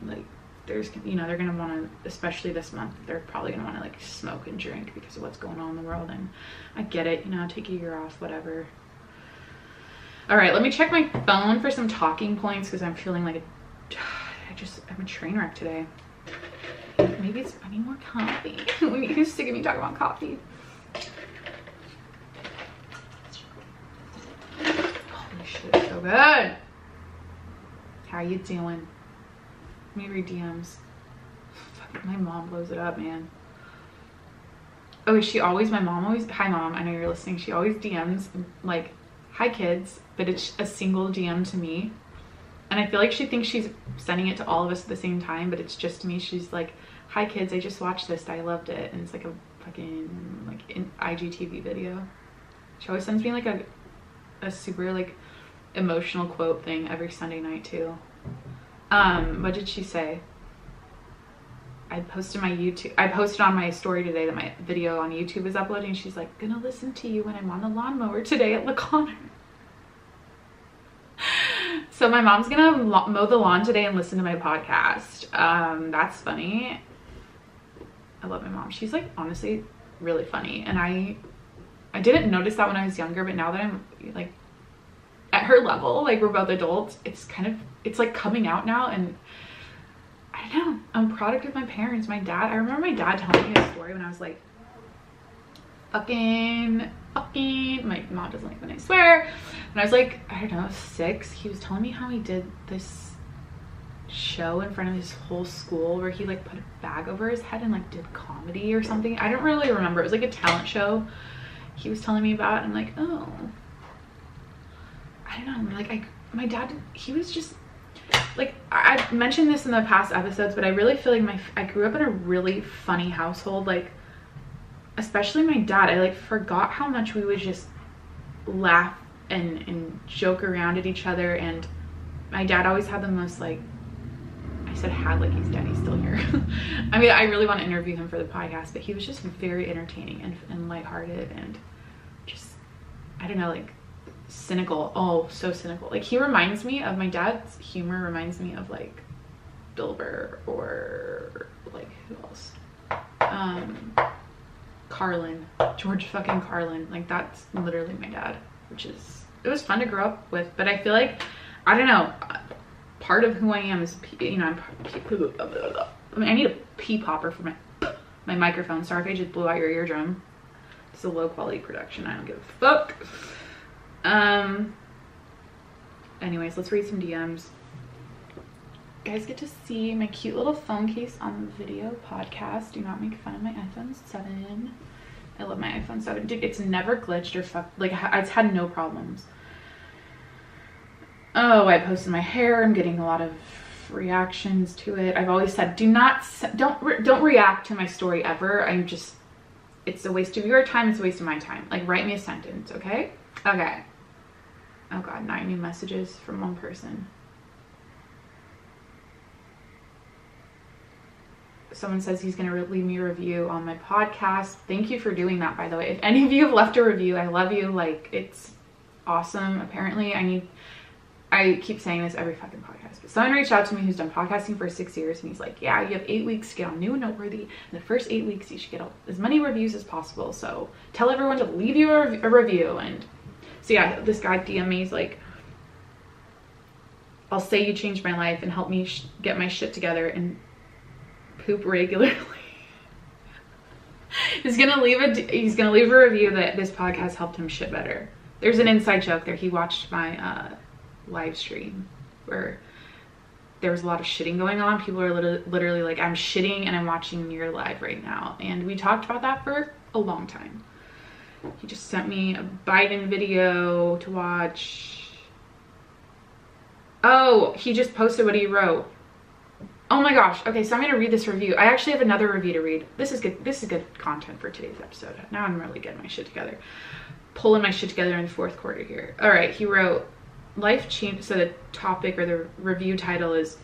like there's, you know, they're gonna want to, especially this month, they're probably gonna want to like smoke and drink because of what's going on in the world. And I get it, you know, take a year off, whatever. All right, let me check my phone for some talking points because I'm feeling like I'm a train wreck today. Maybe I need more coffee. Who's sick of me talking about coffee? Holy shit, it's so good. How you doing? Let me read DMs. Fuck, my mom blows it up, man. Oh, my mom always, hi mom, I know you're listening. She always DMs like, hi kids, but it's a single DM to me. And I feel like she thinks she's sending it to all of us at the same time, but it's just to me. She's like, hi kids, I just watched this, I loved it. And it's like a fucking like an IGTV video. She always sends me like a super like emotional quote thing every Sunday night too. What did she say? I posted on my story today that my video on YouTube is uploading. She's like, gonna listen to you when I'm on the lawnmower today at LaConner. So my mom's gonna mow the lawn today and listen to my podcast. That's funny. I love my mom. She's like honestly really funny, and I didn't notice that when I was younger, but now that I'm like at her level, like we're both adults, it's like coming out now. And I don't know, I'm a product of my parents. My dad, I remember my dad telling me a story when I was like fucking, my mom doesn't like when I swear. When I was like, I don't know, 6, he was telling me how he did this show in front of his whole school where he like put a bag over his head and like did comedy or something. I don't really remember. It was like a talent show he was telling me about. And I'm like, oh, I don't know, like my dad, he was just like, I've mentioned this in the past episodes, but I really feel like I grew up in a really funny household. Like, especially my dad, I like forgot how much we would just laugh and joke around at each other. And my dad always had the most like, I said had like he's dead, he's still here. I mean, I really want to interview him for the podcast, but he was just very entertaining and lighthearted and just, I don't know, like cynical. Oh, so cynical. Like he reminds me of, my dad's humor reminds me of like Bill Burr or like who else? Carlin, George fucking Carlin. Like that's literally my dad, which is, it was fun to grow up with. But I feel like, I don't know, part of who I am is, you know, I need a pee popper for my microphone. Sorry if I just blew out your eardrum. It's a low quality production, I don't give a fuck. Anyways, let's read some DMs. You guys get to see my cute little phone case on the video podcast. Do not make fun of my iPhone 7. I love my iPhone 7. Dude, it's never glitched or like it's had no problems. Oh, I posted my hair. I'm getting a lot of reactions to it. I've always said, don't react to my story ever. It's a waste of your time. It's a waste of my time. Like, write me a sentence, okay? Okay. Oh God, 9 new messages from one person. Someone says he's gonna leave me a review on my podcast. Thank you for doing that, by the way. If any of you have left a review, I love you. Like, it's awesome. Apparently I keep saying this every fucking podcast, but someone reached out to me who's done podcasting for 6 years, and he's like, yeah, you have 8 weeks to get on New and Noteworthy. In the first 8 weeks, you should get as many reviews as possible. So tell everyone to leave you a review. And so yeah, this guy DM me, he's like, I'll say you changed my life and help me get my shit together and poop regularly. He's gonna leave a review that this podcast helped him shit better. There's an inside joke there. He watched my live stream where there was a lot of shitting going on. People are literally like, I'm shitting and I'm watching your live right now. And we talked about that for a long time. He just sent me a Biden video to watch. Oh, he just posted what he wrote. Oh my gosh. Okay, so I'm gonna read this review. I actually have another review to read. This is good. This is good content for today's episode. Now I'm really getting my shit together. Pulling my shit together in the 4th quarter here. All right, he wrote, life change. So the topic or the review title is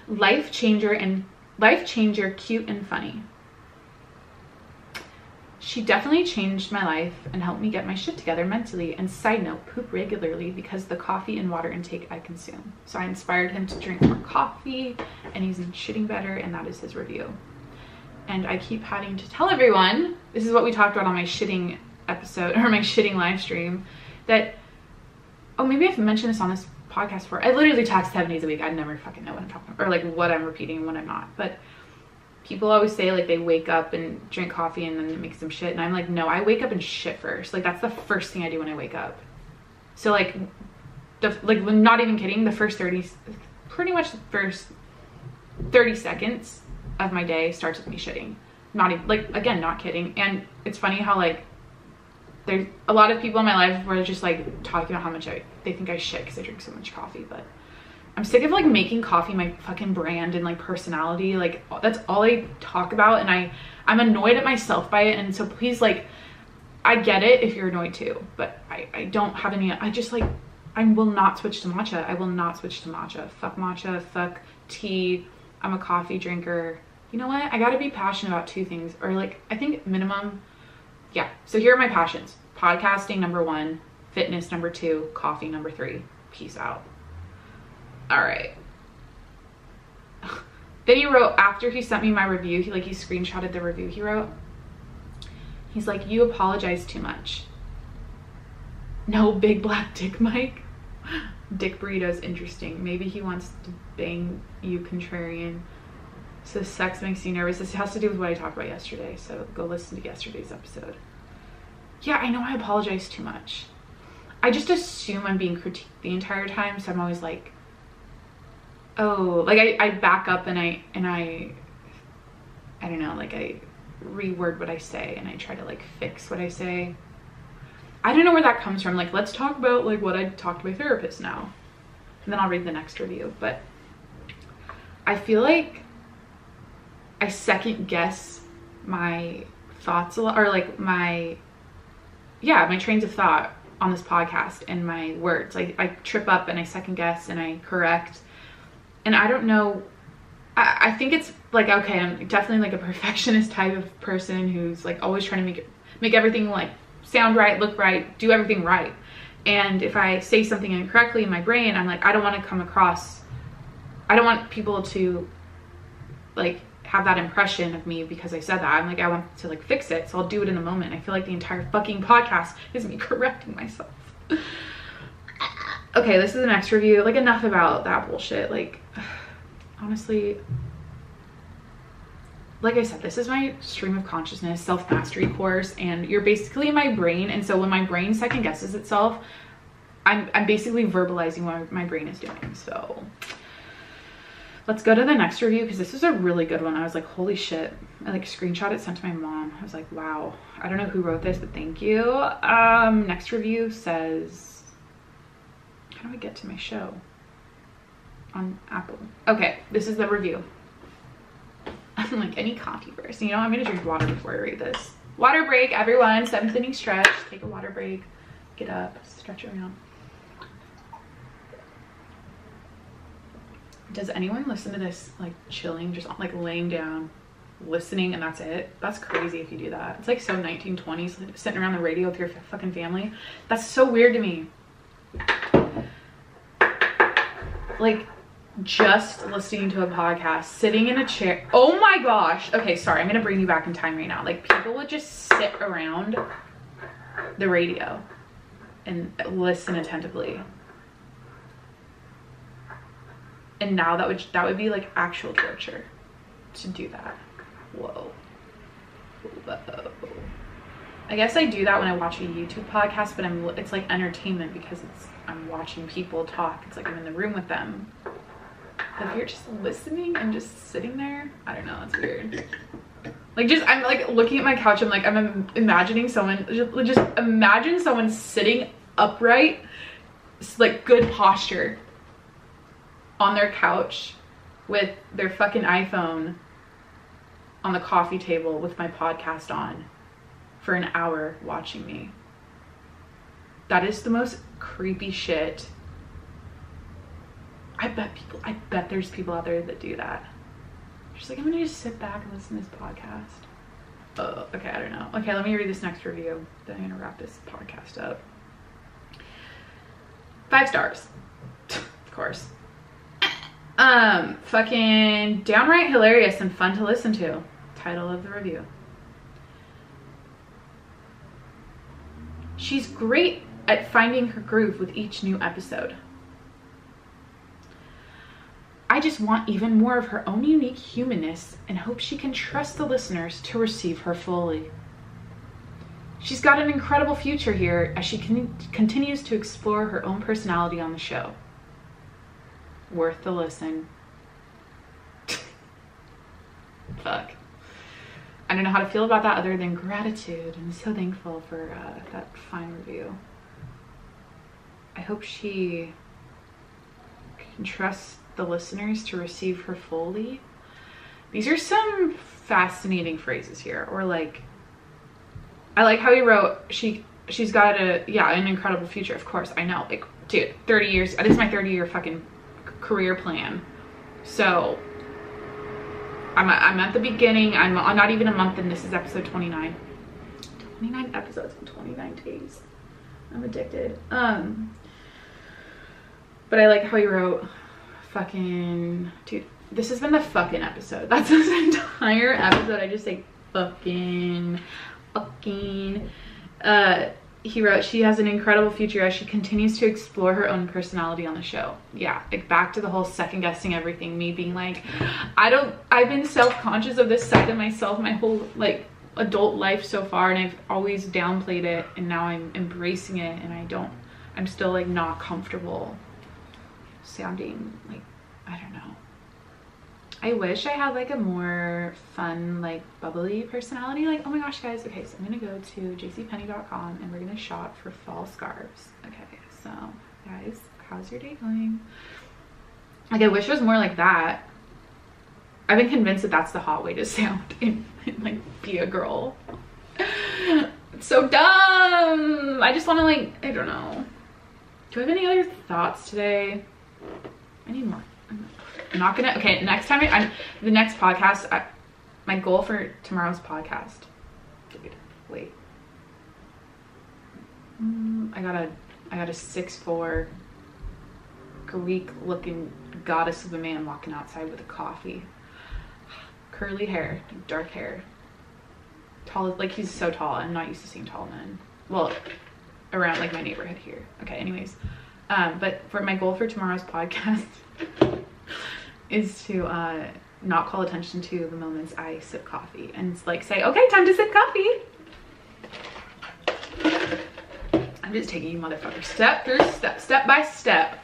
life changer, cute and funny. She definitely changed my life and helped me get my shit together mentally. And side note, poop regularly because the coffee and water intake I consume. So I inspired him to drink more coffee and he's shitting better, and that is his review. And I keep having to tell everyone, this is what we talked about on my shitting episode or my shitting live stream, that, oh, maybe I've mentioned this on this podcast before. I literally talk 7 days a week. I never fucking know what I'm talking about or like what I'm repeating and what I'm not. But people always say like they wake up and drink coffee and then it makes them shit. And I'm like, no, I wake up and shit first. Like that's the first thing I do when I wake up. So like, not even kidding, the first 30, pretty much the first 30 seconds of my day starts with me shitting. Not even, like, again, not kidding. And it's funny how like, there's a lot of people in my life where just like talking about how much they think I shit because I drink so much coffee, but I'm sick of like making coffee my fucking brand and like personality. Like that's all I talk about, and I'm annoyed at myself by it. And so please, like, I get it if you're annoyed too, but I don't have any, I just like, I will not switch to matcha. I will not switch to matcha. Fuck matcha, fuck tea. I'm a coffee drinker. You know what? I gotta be passionate about 2 things, or like, I think minimum. Yeah, so here are my passions. Podcasting, number 1. Fitness, number 2. Coffee, number 3. Peace out. All right. Then he wrote, after he sent me my review, he screenshotted the review he wrote. He's like, you apologize too much. No big black dick, Mike. Dick burrito's interesting. Maybe he wants to bang you, contrarian. So sex makes you nervous. This has to do with what I talked about yesterday. So go listen to yesterday's episode. Yeah, I know I apologize too much. I just assume I'm being critiqued the entire time. So I'm always like, oh, like I back up and I don't know, like I reword what I say and I try to like fix what I say. I don't know where that comes from. Like, let's talk about like what I talked to my therapist now. And then I'll read the next review. But I feel like I second guess my thoughts a lot, or like my trains of thought on this podcast and my words. Like I trip up and I second guess and I correct. And I don't know, I think it's like, okay, I'm definitely like a perfectionist type of person who's like always trying to make everything like sound right, look right, do everything right. And if I say something incorrectly in my brain, I'm like, I don't want to come across, I don't want people to like have that impression of me because I said that. I'm like, I want to like fix it, so I'll do it in the moment. I feel like the entire fucking podcast is me correcting myself. Okay, this is the next review. Like, enough about that bullshit. Like, honestly, like I said, this is my stream of consciousness self-mastery course, and you're basically in my brain. And so when my brain second guesses itself, I'm basically verbalizing what my brain is doing. So let's go to the next review, because this is a really good one. I was like, holy shit. I like screenshot it, sent to my mom. I was like, wow. I don't know who wrote this, but thank you. Next review says, how do I get to my show on Apple? Okay, this is the review. I'm like, any coffee first. You know, I'm gonna drink water before I read this. Water break, everyone. 7th inning stretch. Take a water break. Get up, stretch around. Does anyone listen to this like chilling, just like laying down, listening, and that's it? That's crazy if you do that. It's like so 1920s, like, sitting around the radio with your fucking family. That's so weird to me. like just listening to a podcast, sitting in a chair. Oh my gosh. Okay, sorry, I'm gonna bring you back in time right now. Like, people would just sit around the radio and listen attentively. And now that would be like actual torture to do that. Whoa. Whoa. I guess I do that when I watch a YouTube podcast, but it's like entertainment because I'm watching people talk. It's like I'm in the room with them. But if you're just listening and just sitting there, I don't know, it's weird. Like, I'm like looking at my couch, I'm imagining someone, just imagine someone sitting upright, like good posture on their couch with their fucking iPhone on the coffee table with my podcast on for an hour watching me. That is the most creepy shit. I bet there's people out there that do that. Just like, I'm gonna just sit back and listen to this podcast. Oh, okay, I don't know. Okay, let me read this next review. Then I'm gonna wrap this podcast up. 5 stars. Of course. Fucking downright hilarious and fun to listen to. Title of the review. She's great at finding her groove with each new episode. I just want even more of her own unique humanness and hope she can trust the listeners to receive her fully. She's got an incredible future here as she continues to explore her own personality on the show. Worth the listen. Fuck. I don't know how to feel about that other than gratitude. I'm so thankful for that fine review. I hope she can trust the listeners to receive her fully. These are some fascinating phrases here. Or like, I like how he wrote, she's got an incredible future. Of course, I know. Like, dude, 30 years. This is my 30-year fucking career plan. So I'm at the beginning. I'm not even a month in. This is episode 29. 29 episodes in 29 days. I'm addicted. But I like how he wrote, fucking, dude, this has been the fucking episode. That's this entire episode. I just say fucking. He wrote, she has an incredible future as she continues to explore her own personality on the show. Yeah, like back to the whole second guessing everything, me being like, I've been self-conscious of this side of myself my whole like adult life so far, and I've always downplayed it, and now I'm embracing it, and I'm still like not comfortable sounding like, I don't know. I wish I had like a more fun, like bubbly personality. Like, oh my gosh, guys. Okay, so I'm gonna go to jcpenney.com and we're gonna shop for fall scarves. Okay, so guys, how's your day going? Like, I wish it was more like that. I've been convinced that that's the hot way to sound and like be a girl. It's so dumb. I just want to like, I don't know. Do I have any other thoughts today? I need more. I'm not gonna, okay, next time the next podcast, my goal for tomorrow's podcast, wait, I got a 6'4" Greek looking goddess of a man walking outside with a coffee, curly hair, dark hair, tall, like he's so tall. I'm not used to seeing tall men, well, around like my neighborhood here. Okay, anyways, but for my goal for tomorrow's podcast is to not call attention to the moments I sip coffee and like say, okay, time to sip coffee. I'm just taking you motherfuckers step through step by step,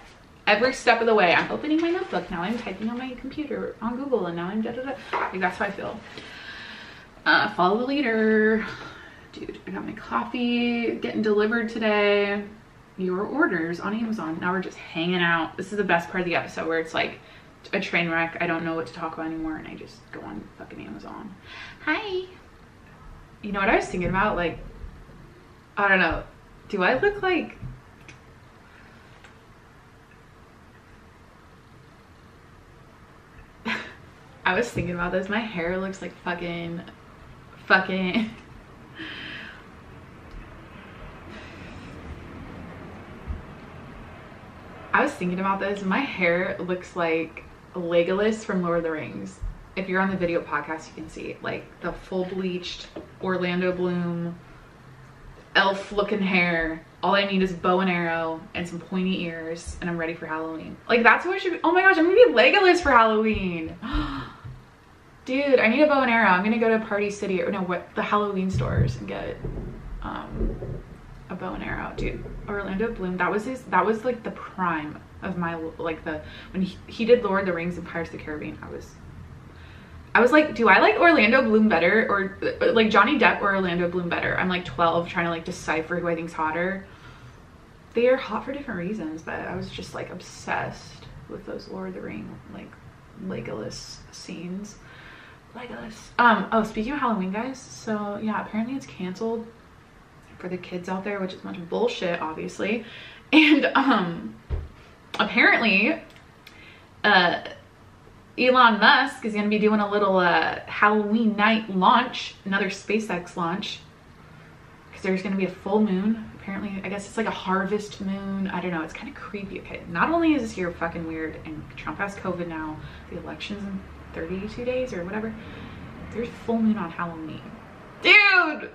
every step of the way. I'm opening my notebook now, I'm typing on my computer on Google, and now I'm like, that's how I feel. Follow the leader. Dude, I got my coffee getting delivered today. Your orders on Amazon. Now we're just hanging out. This is the best part of the episode where it's like a train wreck. I don't know what to talk about anymore, and I just go on fucking Amazon. Hi. You know what I was thinking about? Like, I don't know. Do I look like... I was thinking about this. My hair looks like fucking... I was thinking about this. My hair looks like Legolas from Lord of the Rings. If you're on the video podcast, you can see like the full bleached Orlando Bloom elf looking hair. All I need is bow and arrow and some pointy ears, and I'm ready for Halloween. Like, that's who I should be. Oh my gosh, I'm gonna be Legolas for Halloween. Dude, I need a bow and arrow. I'm gonna go to Party City, or no, what, the Halloween stores and get a bow and arrow. Dude, Orlando Bloom, that was like the prime of my, like, when he did Lord of the Rings and Pirates of the Caribbean. I was like, do I like Orlando Bloom better, or like Johnny Depp or Orlando Bloom better? I'm like 12 trying to like decipher who I think's hotter. They are hot for different reasons, but I was just like obsessed with those Lord of the Ring, like, Legolas scenes. Legolas. Oh, speaking of Halloween, guys, so yeah, apparently it's canceled for the kids out there, which is a bunch of bullshit, obviously. And apparently Elon Musk is going to be doing a little Halloween night launch, another SpaceX launch, because there's going to be a full moon. Apparently, I guess it's like a harvest moon. I don't know. It's kind of creepy. Okay, not only is this year fucking weird, and Trump has COVID now, the election's in 32 days or whatever, there's full moon on Halloween. Dude!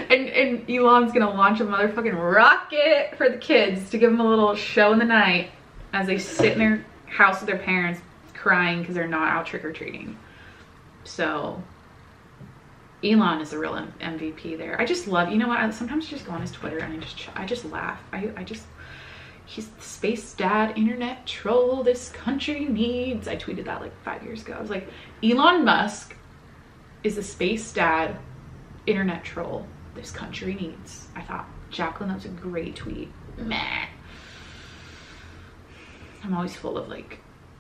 And Elon's going to launch a motherfucking rocket for the kids to give them a little show in the night as they sit in their house with their parents crying because they're not out trick-or-treating. So Elon is the real MVP there. I just love, you know what, I sometimes just go on his Twitter and I just laugh. He's the space dad internet troll this country needs. I tweeted that like 5 years ago. I was like, Elon Musk is the space dad internet troll this country needs. I thought, Jacqueline, that was a great tweet. Meh. I'm always full of like,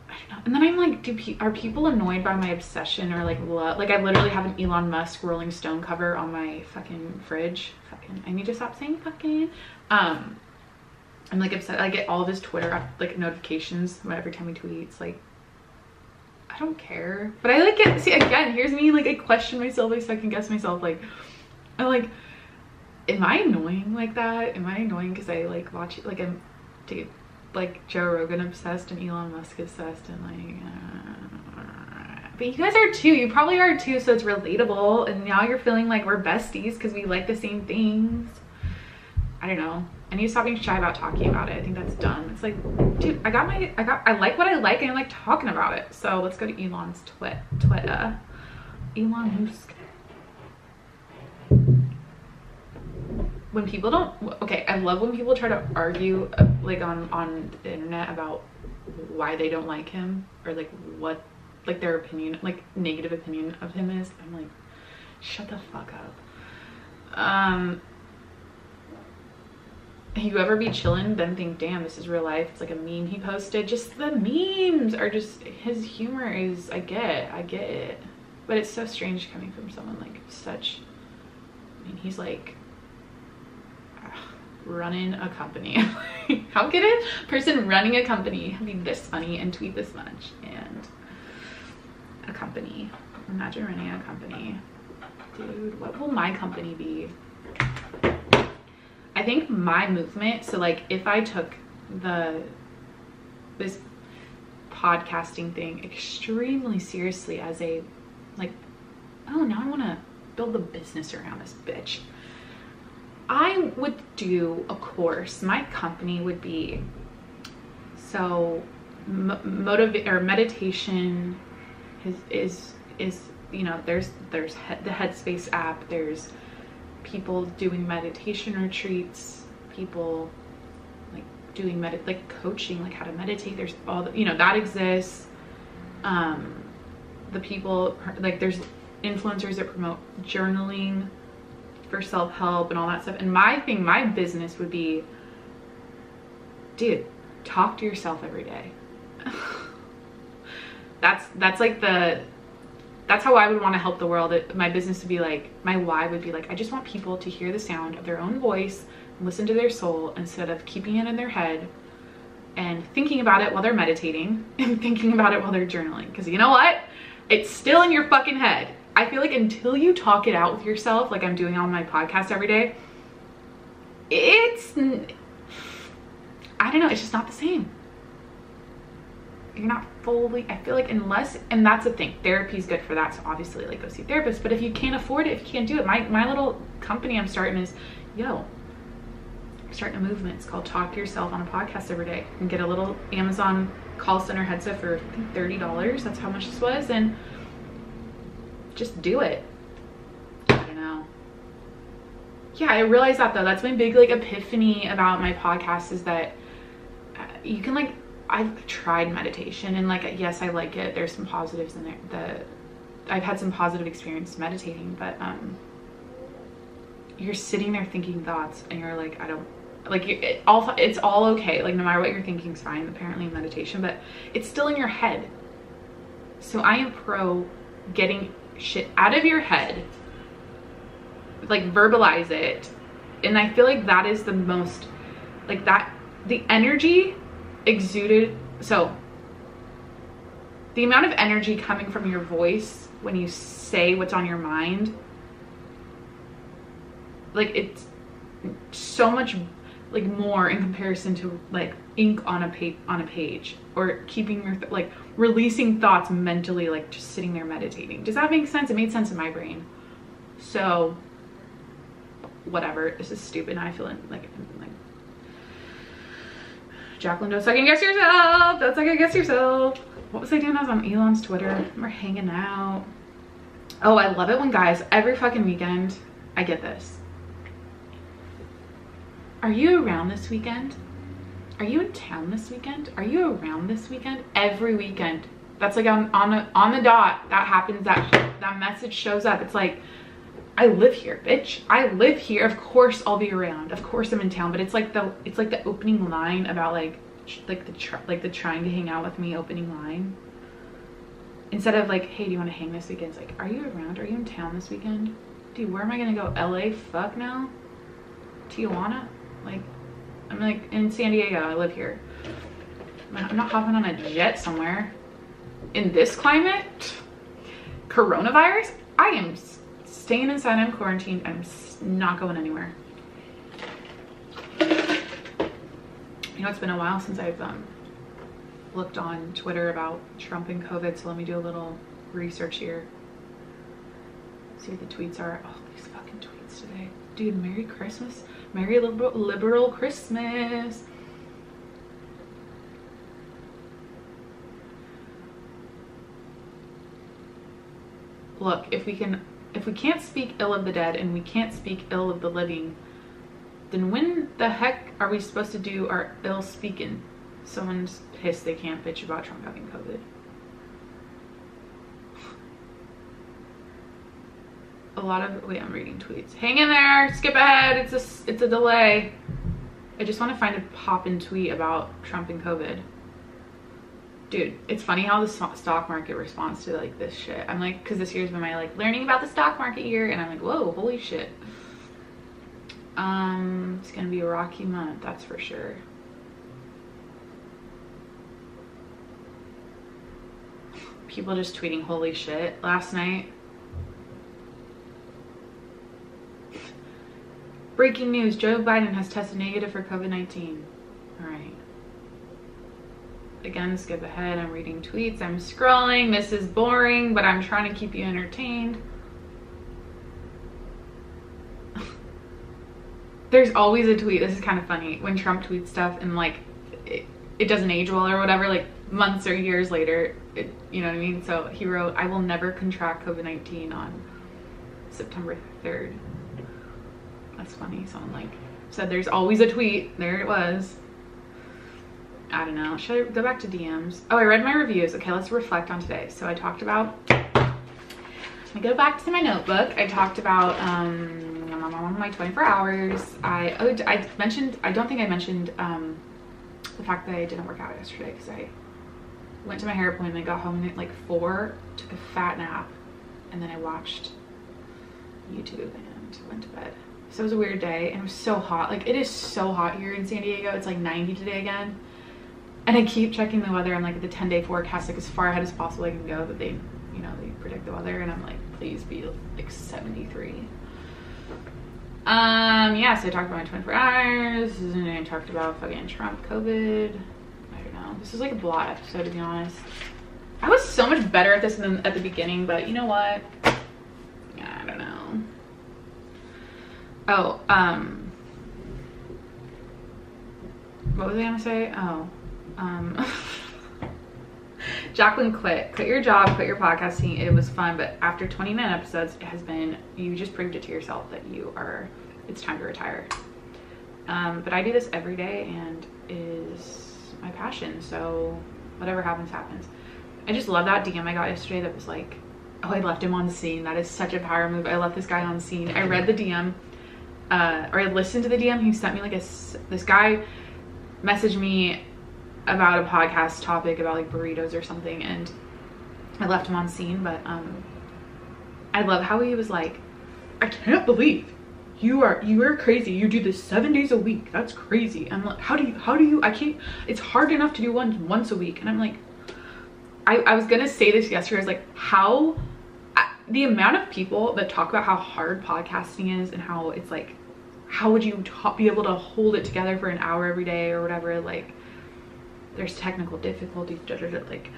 I don't know. And then I'm like, are people annoyed by my obsession or like love? Like, I literally have an Elon Musk Rolling Stone cover on my fucking fridge. Fucking, I need to stop saying fucking. I'm like upset. I get all of his Twitter like notifications every time he tweets. Like, I don't care. But I like it. See, again, here's me, like, I question myself, I second guess myself. Like, I'm like, am I annoying like that? Am I annoying because I like watch it? Like, I'm, dude, like Joe Rogan obsessed and Elon Musk obsessed and like, but you guys are too. You probably are too, so it's relatable. And now you're feeling like we're besties because we like the same things. I don't know. I need to stop being shy about talking about it. I think that's dumb. It's like, dude, I like what I like and I like talking about it. So let's go to Elon's Twitter. Elon Musk. When people don't, okay, I love when people try to argue like on the internet about why they don't like him or like what like their opinion, like negative opinion of him is. I'm like, shut the fuck up. You ever be chilling then think, damn, this is real life, it's like a meme he posted. Just the memes are just, his humor is, I get it, but it's so strange coming from someone like such, I mean, he's like running a company. How could a person running a company be this funny and tweet this much? And a company, imagine running a company. Dude, what will my company be? I think my movement, so like if I took this podcasting thing extremely seriously as a like, oh, now I want to build a business around this bitch, I would do a course. My company would be, so meditation is you know, there's the Headspace app, there's people doing meditation retreats, people like doing like coaching, like how to meditate. There's all the, you know, that exists. The people like, there's influencers that promote journaling for self-help and all that stuff. And my business would be, dude, talk to yourself every day. That's like that's how I would want to help the world. My business would be like, my why would be like, I just want people to hear the sound of their own voice, listen to their soul, instead of keeping it in their head and thinking about it while they're meditating and thinking about it while they're journaling. Because you know what? It's still in your fucking head. I feel like until you talk it out with yourself, like I'm doing on my podcast every day, I don't know, it's just not the same. You're not fully, I feel like, unless, and that's the thing, therapy is good for that, so obviously like go see a therapist. But if you can't afford it, if you can't do it, my little company I'm starting is, I'm starting a movement. It's called Talk to Yourself on a Podcast Every Day. You can get a little Amazon call center headset for, I think, $30. That's how much this was, and just do it. I don't know. Yeah, I realized that though. That's my big like epiphany about my podcast, is that you can like, I've tried meditation, and like, yes, I like it. There's some positives in there. I've had some positive experience meditating, but you're sitting there thinking thoughts, and you're like, I don't like it's all okay. Like no matter what you're thinking is fine, apparently in meditation, but it's still in your head. So I am pro getting shit out of your head, like verbalize it. And I feel like that is the most, like that, the energy exuded. So the amount of energy coming from your voice when you say what's on your mind, like it's so much like more in comparison to like ink on a page, or keeping your like releasing thoughts mentally, like just sitting there meditating. Does that make sense? It made sense in my brain. So whatever, this is stupid. I feel like Jacqueline, don't second guess yourself. Don't second guess yourself. What was I doing? I was on Elon's Twitter. We're hanging out. Oh, I love it when guys, every fucking weekend, I get this. Are you around this weekend? Are you in town this weekend? Are you around this weekend? Every weekend. That's like on the dot. That happens. That message shows up. It's like, I live here, bitch. I live here. Of course I'll be around. Of course I'm in town. But it's like the opening line about like the trying to hang out with me opening line. Instead of like, hey, do you want to hang this weekend? It's like, are you around? Are you in town this weekend? Dude, where am I gonna go? LA? Fuck no. Tijuana? Like, I'm like in San Diego. I live here. I'm not hopping on a jet somewhere. In this climate, coronavirus, I am staying inside. I'm quarantined. I'm not going anywhere. You know, it's been a while since I've looked on Twitter about Trump and COVID, so let me do a little research here. See what the tweets are. Oh, these fucking tweets today. Dude, Merry Christmas. Merry liberal Christmas. Look, if we can't speak ill of the dead and we can't speak ill of the living, then when the heck are we supposed to do our ill speaking? Someone's pissed they can't bitch about Trump having COVID. A lot of, wait, I'm reading tweets. Hang in there, skip ahead, it's a delay. I just want to find a pop-in tweet about Trump and COVID. Dude, it's funny how the stock market responds to like this shit. I'm like, because this year's been my like learning about the stock market year, and I'm like, whoa, holy shit. It's gonna be a rocky month, that's for sure. People just tweeting holy shit last night. Breaking news, Joe Biden has tested negative for COVID-19. All right. Again, skip ahead. I'm reading tweets. I'm scrolling. This is boring, but I'm trying to keep you entertained. There's always a tweet. This is kind of funny. When Trump tweets stuff and like it doesn't age well or whatever, like months or years later, you know what I mean? So he wrote, I will never contract COVID-19 on September 3rd. That's funny. Someone like said there's always a tweet. There it was. I don't know. Should I go back to DMs? Oh, I read my reviews. Okay, let's reflect on today. So I talked about, I go back to my notebook. I talked about my 24 hours. I mentioned, I don't think I mentioned the fact that I didn't work out yesterday because I went to my hair appointment, got home at like 4, took a fat nap, and then I watched YouTube and went to bed. So it was a weird day, and it was so hot. Like, it is so hot here in San Diego. It's like 90 today again. And I keep checking the weather. I'm like, the 10-day forecast, like as far ahead as possible I can go, that they, you know, they predict the weather. And I'm like, please be like 73. Yeah, so I talked about my 24 hours, and I talked about fucking Trump, COVID. I don't know. This is like a blah episode, to be honest. I was so much better at this than at the beginning, but you know what? Yeah, I don't know. Oh, what was I gonna say? Oh, Jacqueline quit your job, quit your podcasting. It was fun, but after 29 episodes, it has been, you just proved it to yourself that it's time to retire. But I do this every day and it is my passion. So whatever happens, happens. I just love that DM I got yesterday that was like, oh, I left him on scene. That is such a power move. I left this guy on scene. I read the DM, or I listened to the DM. He sent me like this guy messaged me about a podcast topic about like burritos or something, and I left him on scene. But I love how he was like, I can't believe you are crazy. You do this 7 days a week. That's crazy. I'm like, how do you, I can't, it's hard enough to do once a week. And I'm like, I was gonna say this yesterday. I was like, the amount of people that talk about how hard podcasting is and how it's like, how would you be able to hold it together for an hour every day or whatever, like there's technical difficulties, like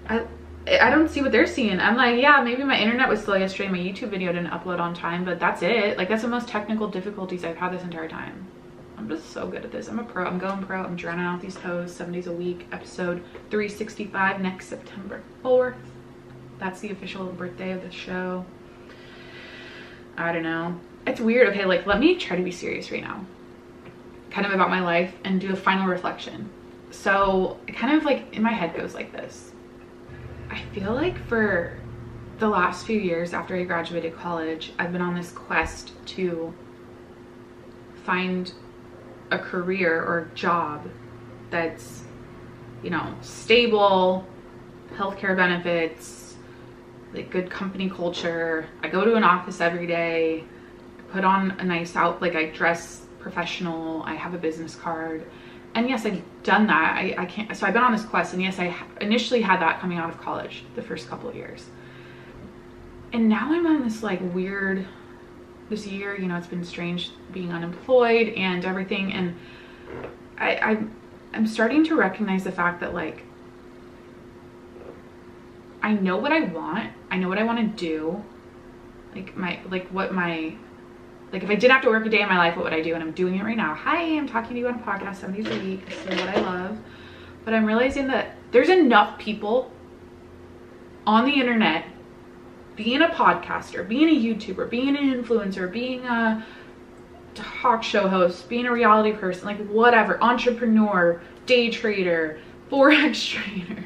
I don't see what they're seeing. I'm like, yeah, maybe my internet was slow yesterday, my YouTube video didn't upload on time, but that's it. Like that's the most technical difficulties I've had this entire time. I'm just so good at this. I'm a pro. I'm going pro. I'm drowning out these toes 7 days a week. Episode 365 next September 4th. That's the official birthday of the show. I don't know. It's weird. Okay, like let me try to be serious right now. Kind of about my life and do a final reflection. So it kind of like in my head goes like this. I feel like for the last few years after I graduated college, I've been on this quest to find a career or job that's, you know, stable, healthcare benefits, like good company culture. I go to an office every day, I put on a nice like I dress professional, I have a business card. And yes, I've done that. I can't, so I've been on this quest, and yes, I initially had that coming out of college the first couple of years. And now I'm on this like weird, this year, you know, it's been strange being unemployed and everything. And I'm starting to recognize the fact that like, I know what I want. I know what I want to do. Like if I didn't have to work a day in my life, what would I do? And I'm doing it right now. Hi, I'm talking to you on a podcast 7 days a week. This is what I love. But I'm realizing that there's enough people on the internet being a podcaster, being a YouTuber, being an influencer, being a talk show host, being a reality person, like whatever, entrepreneur, day trader, Forex trader,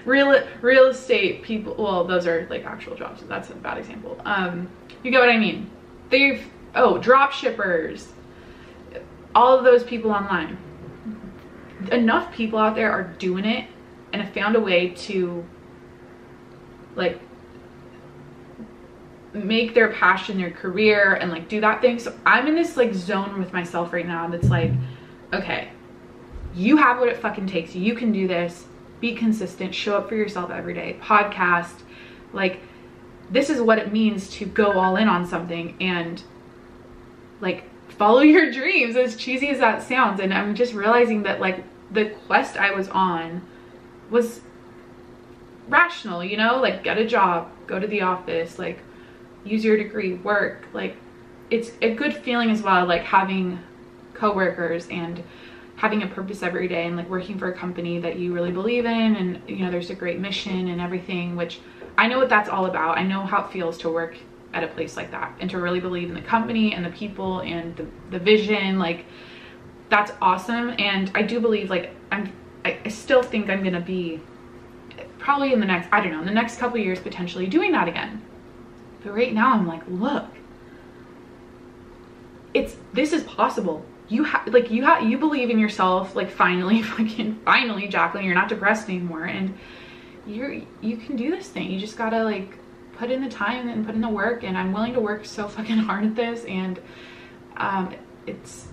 real estate people. Well, those are like actual jobs. So that's a bad example. You get what I mean? Drop shippers, all of those people online. Enough people out there are doing it and have found a way to like make their passion their career and like do that thing. So I'm in this like zone with myself right now that's like, okay, you have what it fucking takes. You can do this. Be consistent. Show up for yourself every day. Podcast. Like, this is what it means to go all in on something and like follow your dreams, as cheesy as that sounds. And I'm just realizing that like the quest I was on was rational, you know, like get a job, go to the office, like use your degree, work. Like it's a good feeling as well, like having coworkers and having a purpose every day and like working for a company that you really believe in, and you know there's a great mission and everything, which I know what that's all about. I know how it feels to work at a place like that and to really believe in the company and the people and the vision. Like that's awesome. And I do believe like I still think I'm gonna be probably in the next, I don't know, in the next couple of years potentially doing that again. But right now I'm like, look, this is possible. You believe in yourself, like finally, Jacqueline, you're not depressed anymore, and you can do this thing. You just gotta like put in the time and put in the work, and I'm willing to work so fucking hard at this. And it's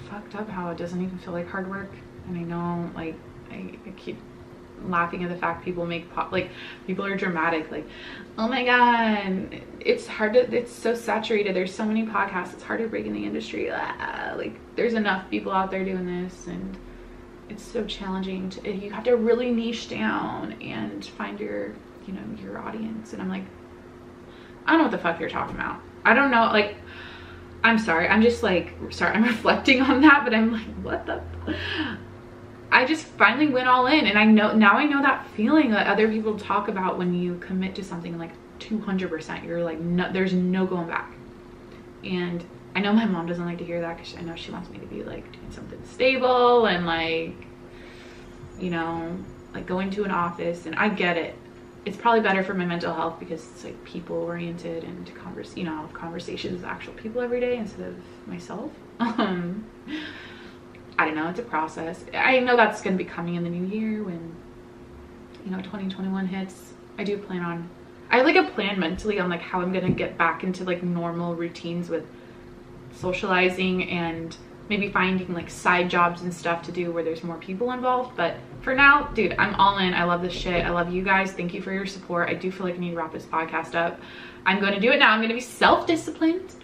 fucked up how it doesn't even feel like hard work. And I know like I keep laughing at the fact people make like people are dramatic, like, oh my god, it's hard to, it's so saturated, there's so many podcasts, it's hard to break in the industry. Like there's enough people out there doing this, and it's so challenging to, you have to really niche down and find your, you know, your audience. And I'm like, I don't know what the fuck you're talking about. I don't know, like, I'm sorry, I'm just like, sorry, I'm reflecting on that, but I'm like, what the, I just finally went all in, and I know, now I know that feeling that other people talk about when you commit to something like 200%, you're like, no, there's no going back. And I know my mom doesn't like to hear that, because I know she wants me to be like doing something stable and like, you know, like going to an office, and I get it. It's probably better for my mental health because it's like people oriented and you know, conversations with actual people every day instead of myself. I don't know, it's a process. I know that's going to be coming in the new year when, you know, 2021 hits. I do plan on, I have like a plan mentally on like how I'm going to get back into like normal routines with socializing, and maybe finding like side jobs and stuff to do where there's more people involved. But for now, dude, I'm all in. I love this shit. I love you guys. Thank you for your support. I do feel like I need to wrap this podcast up. I'm going to do it now. I'm going to be self-disciplined.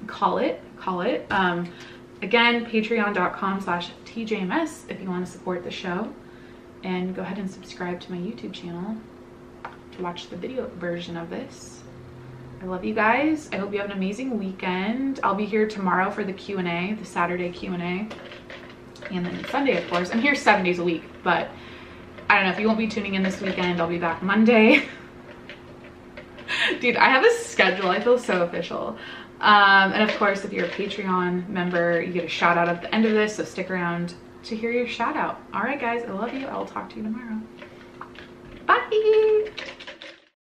Call it. Again, patreon.com/tjms if you want to support the show, and go ahead and subscribe to my YouTube channel to watch the video version of this. I love you guys. I hope you have an amazing weekend. I'll be here tomorrow for the Q&A, the Saturday Q&A, and then Sunday, of course. I'm here 7 days a week, but I don't know, if you won't be tuning in this weekend, I'll be back Monday. Dude, I have a schedule. I feel so official. And of course, if you're a Patreon member, you get a shout out at the end of this, so stick around to hear your shout out. All right, guys, I love you. I'll talk to you tomorrow. Bye.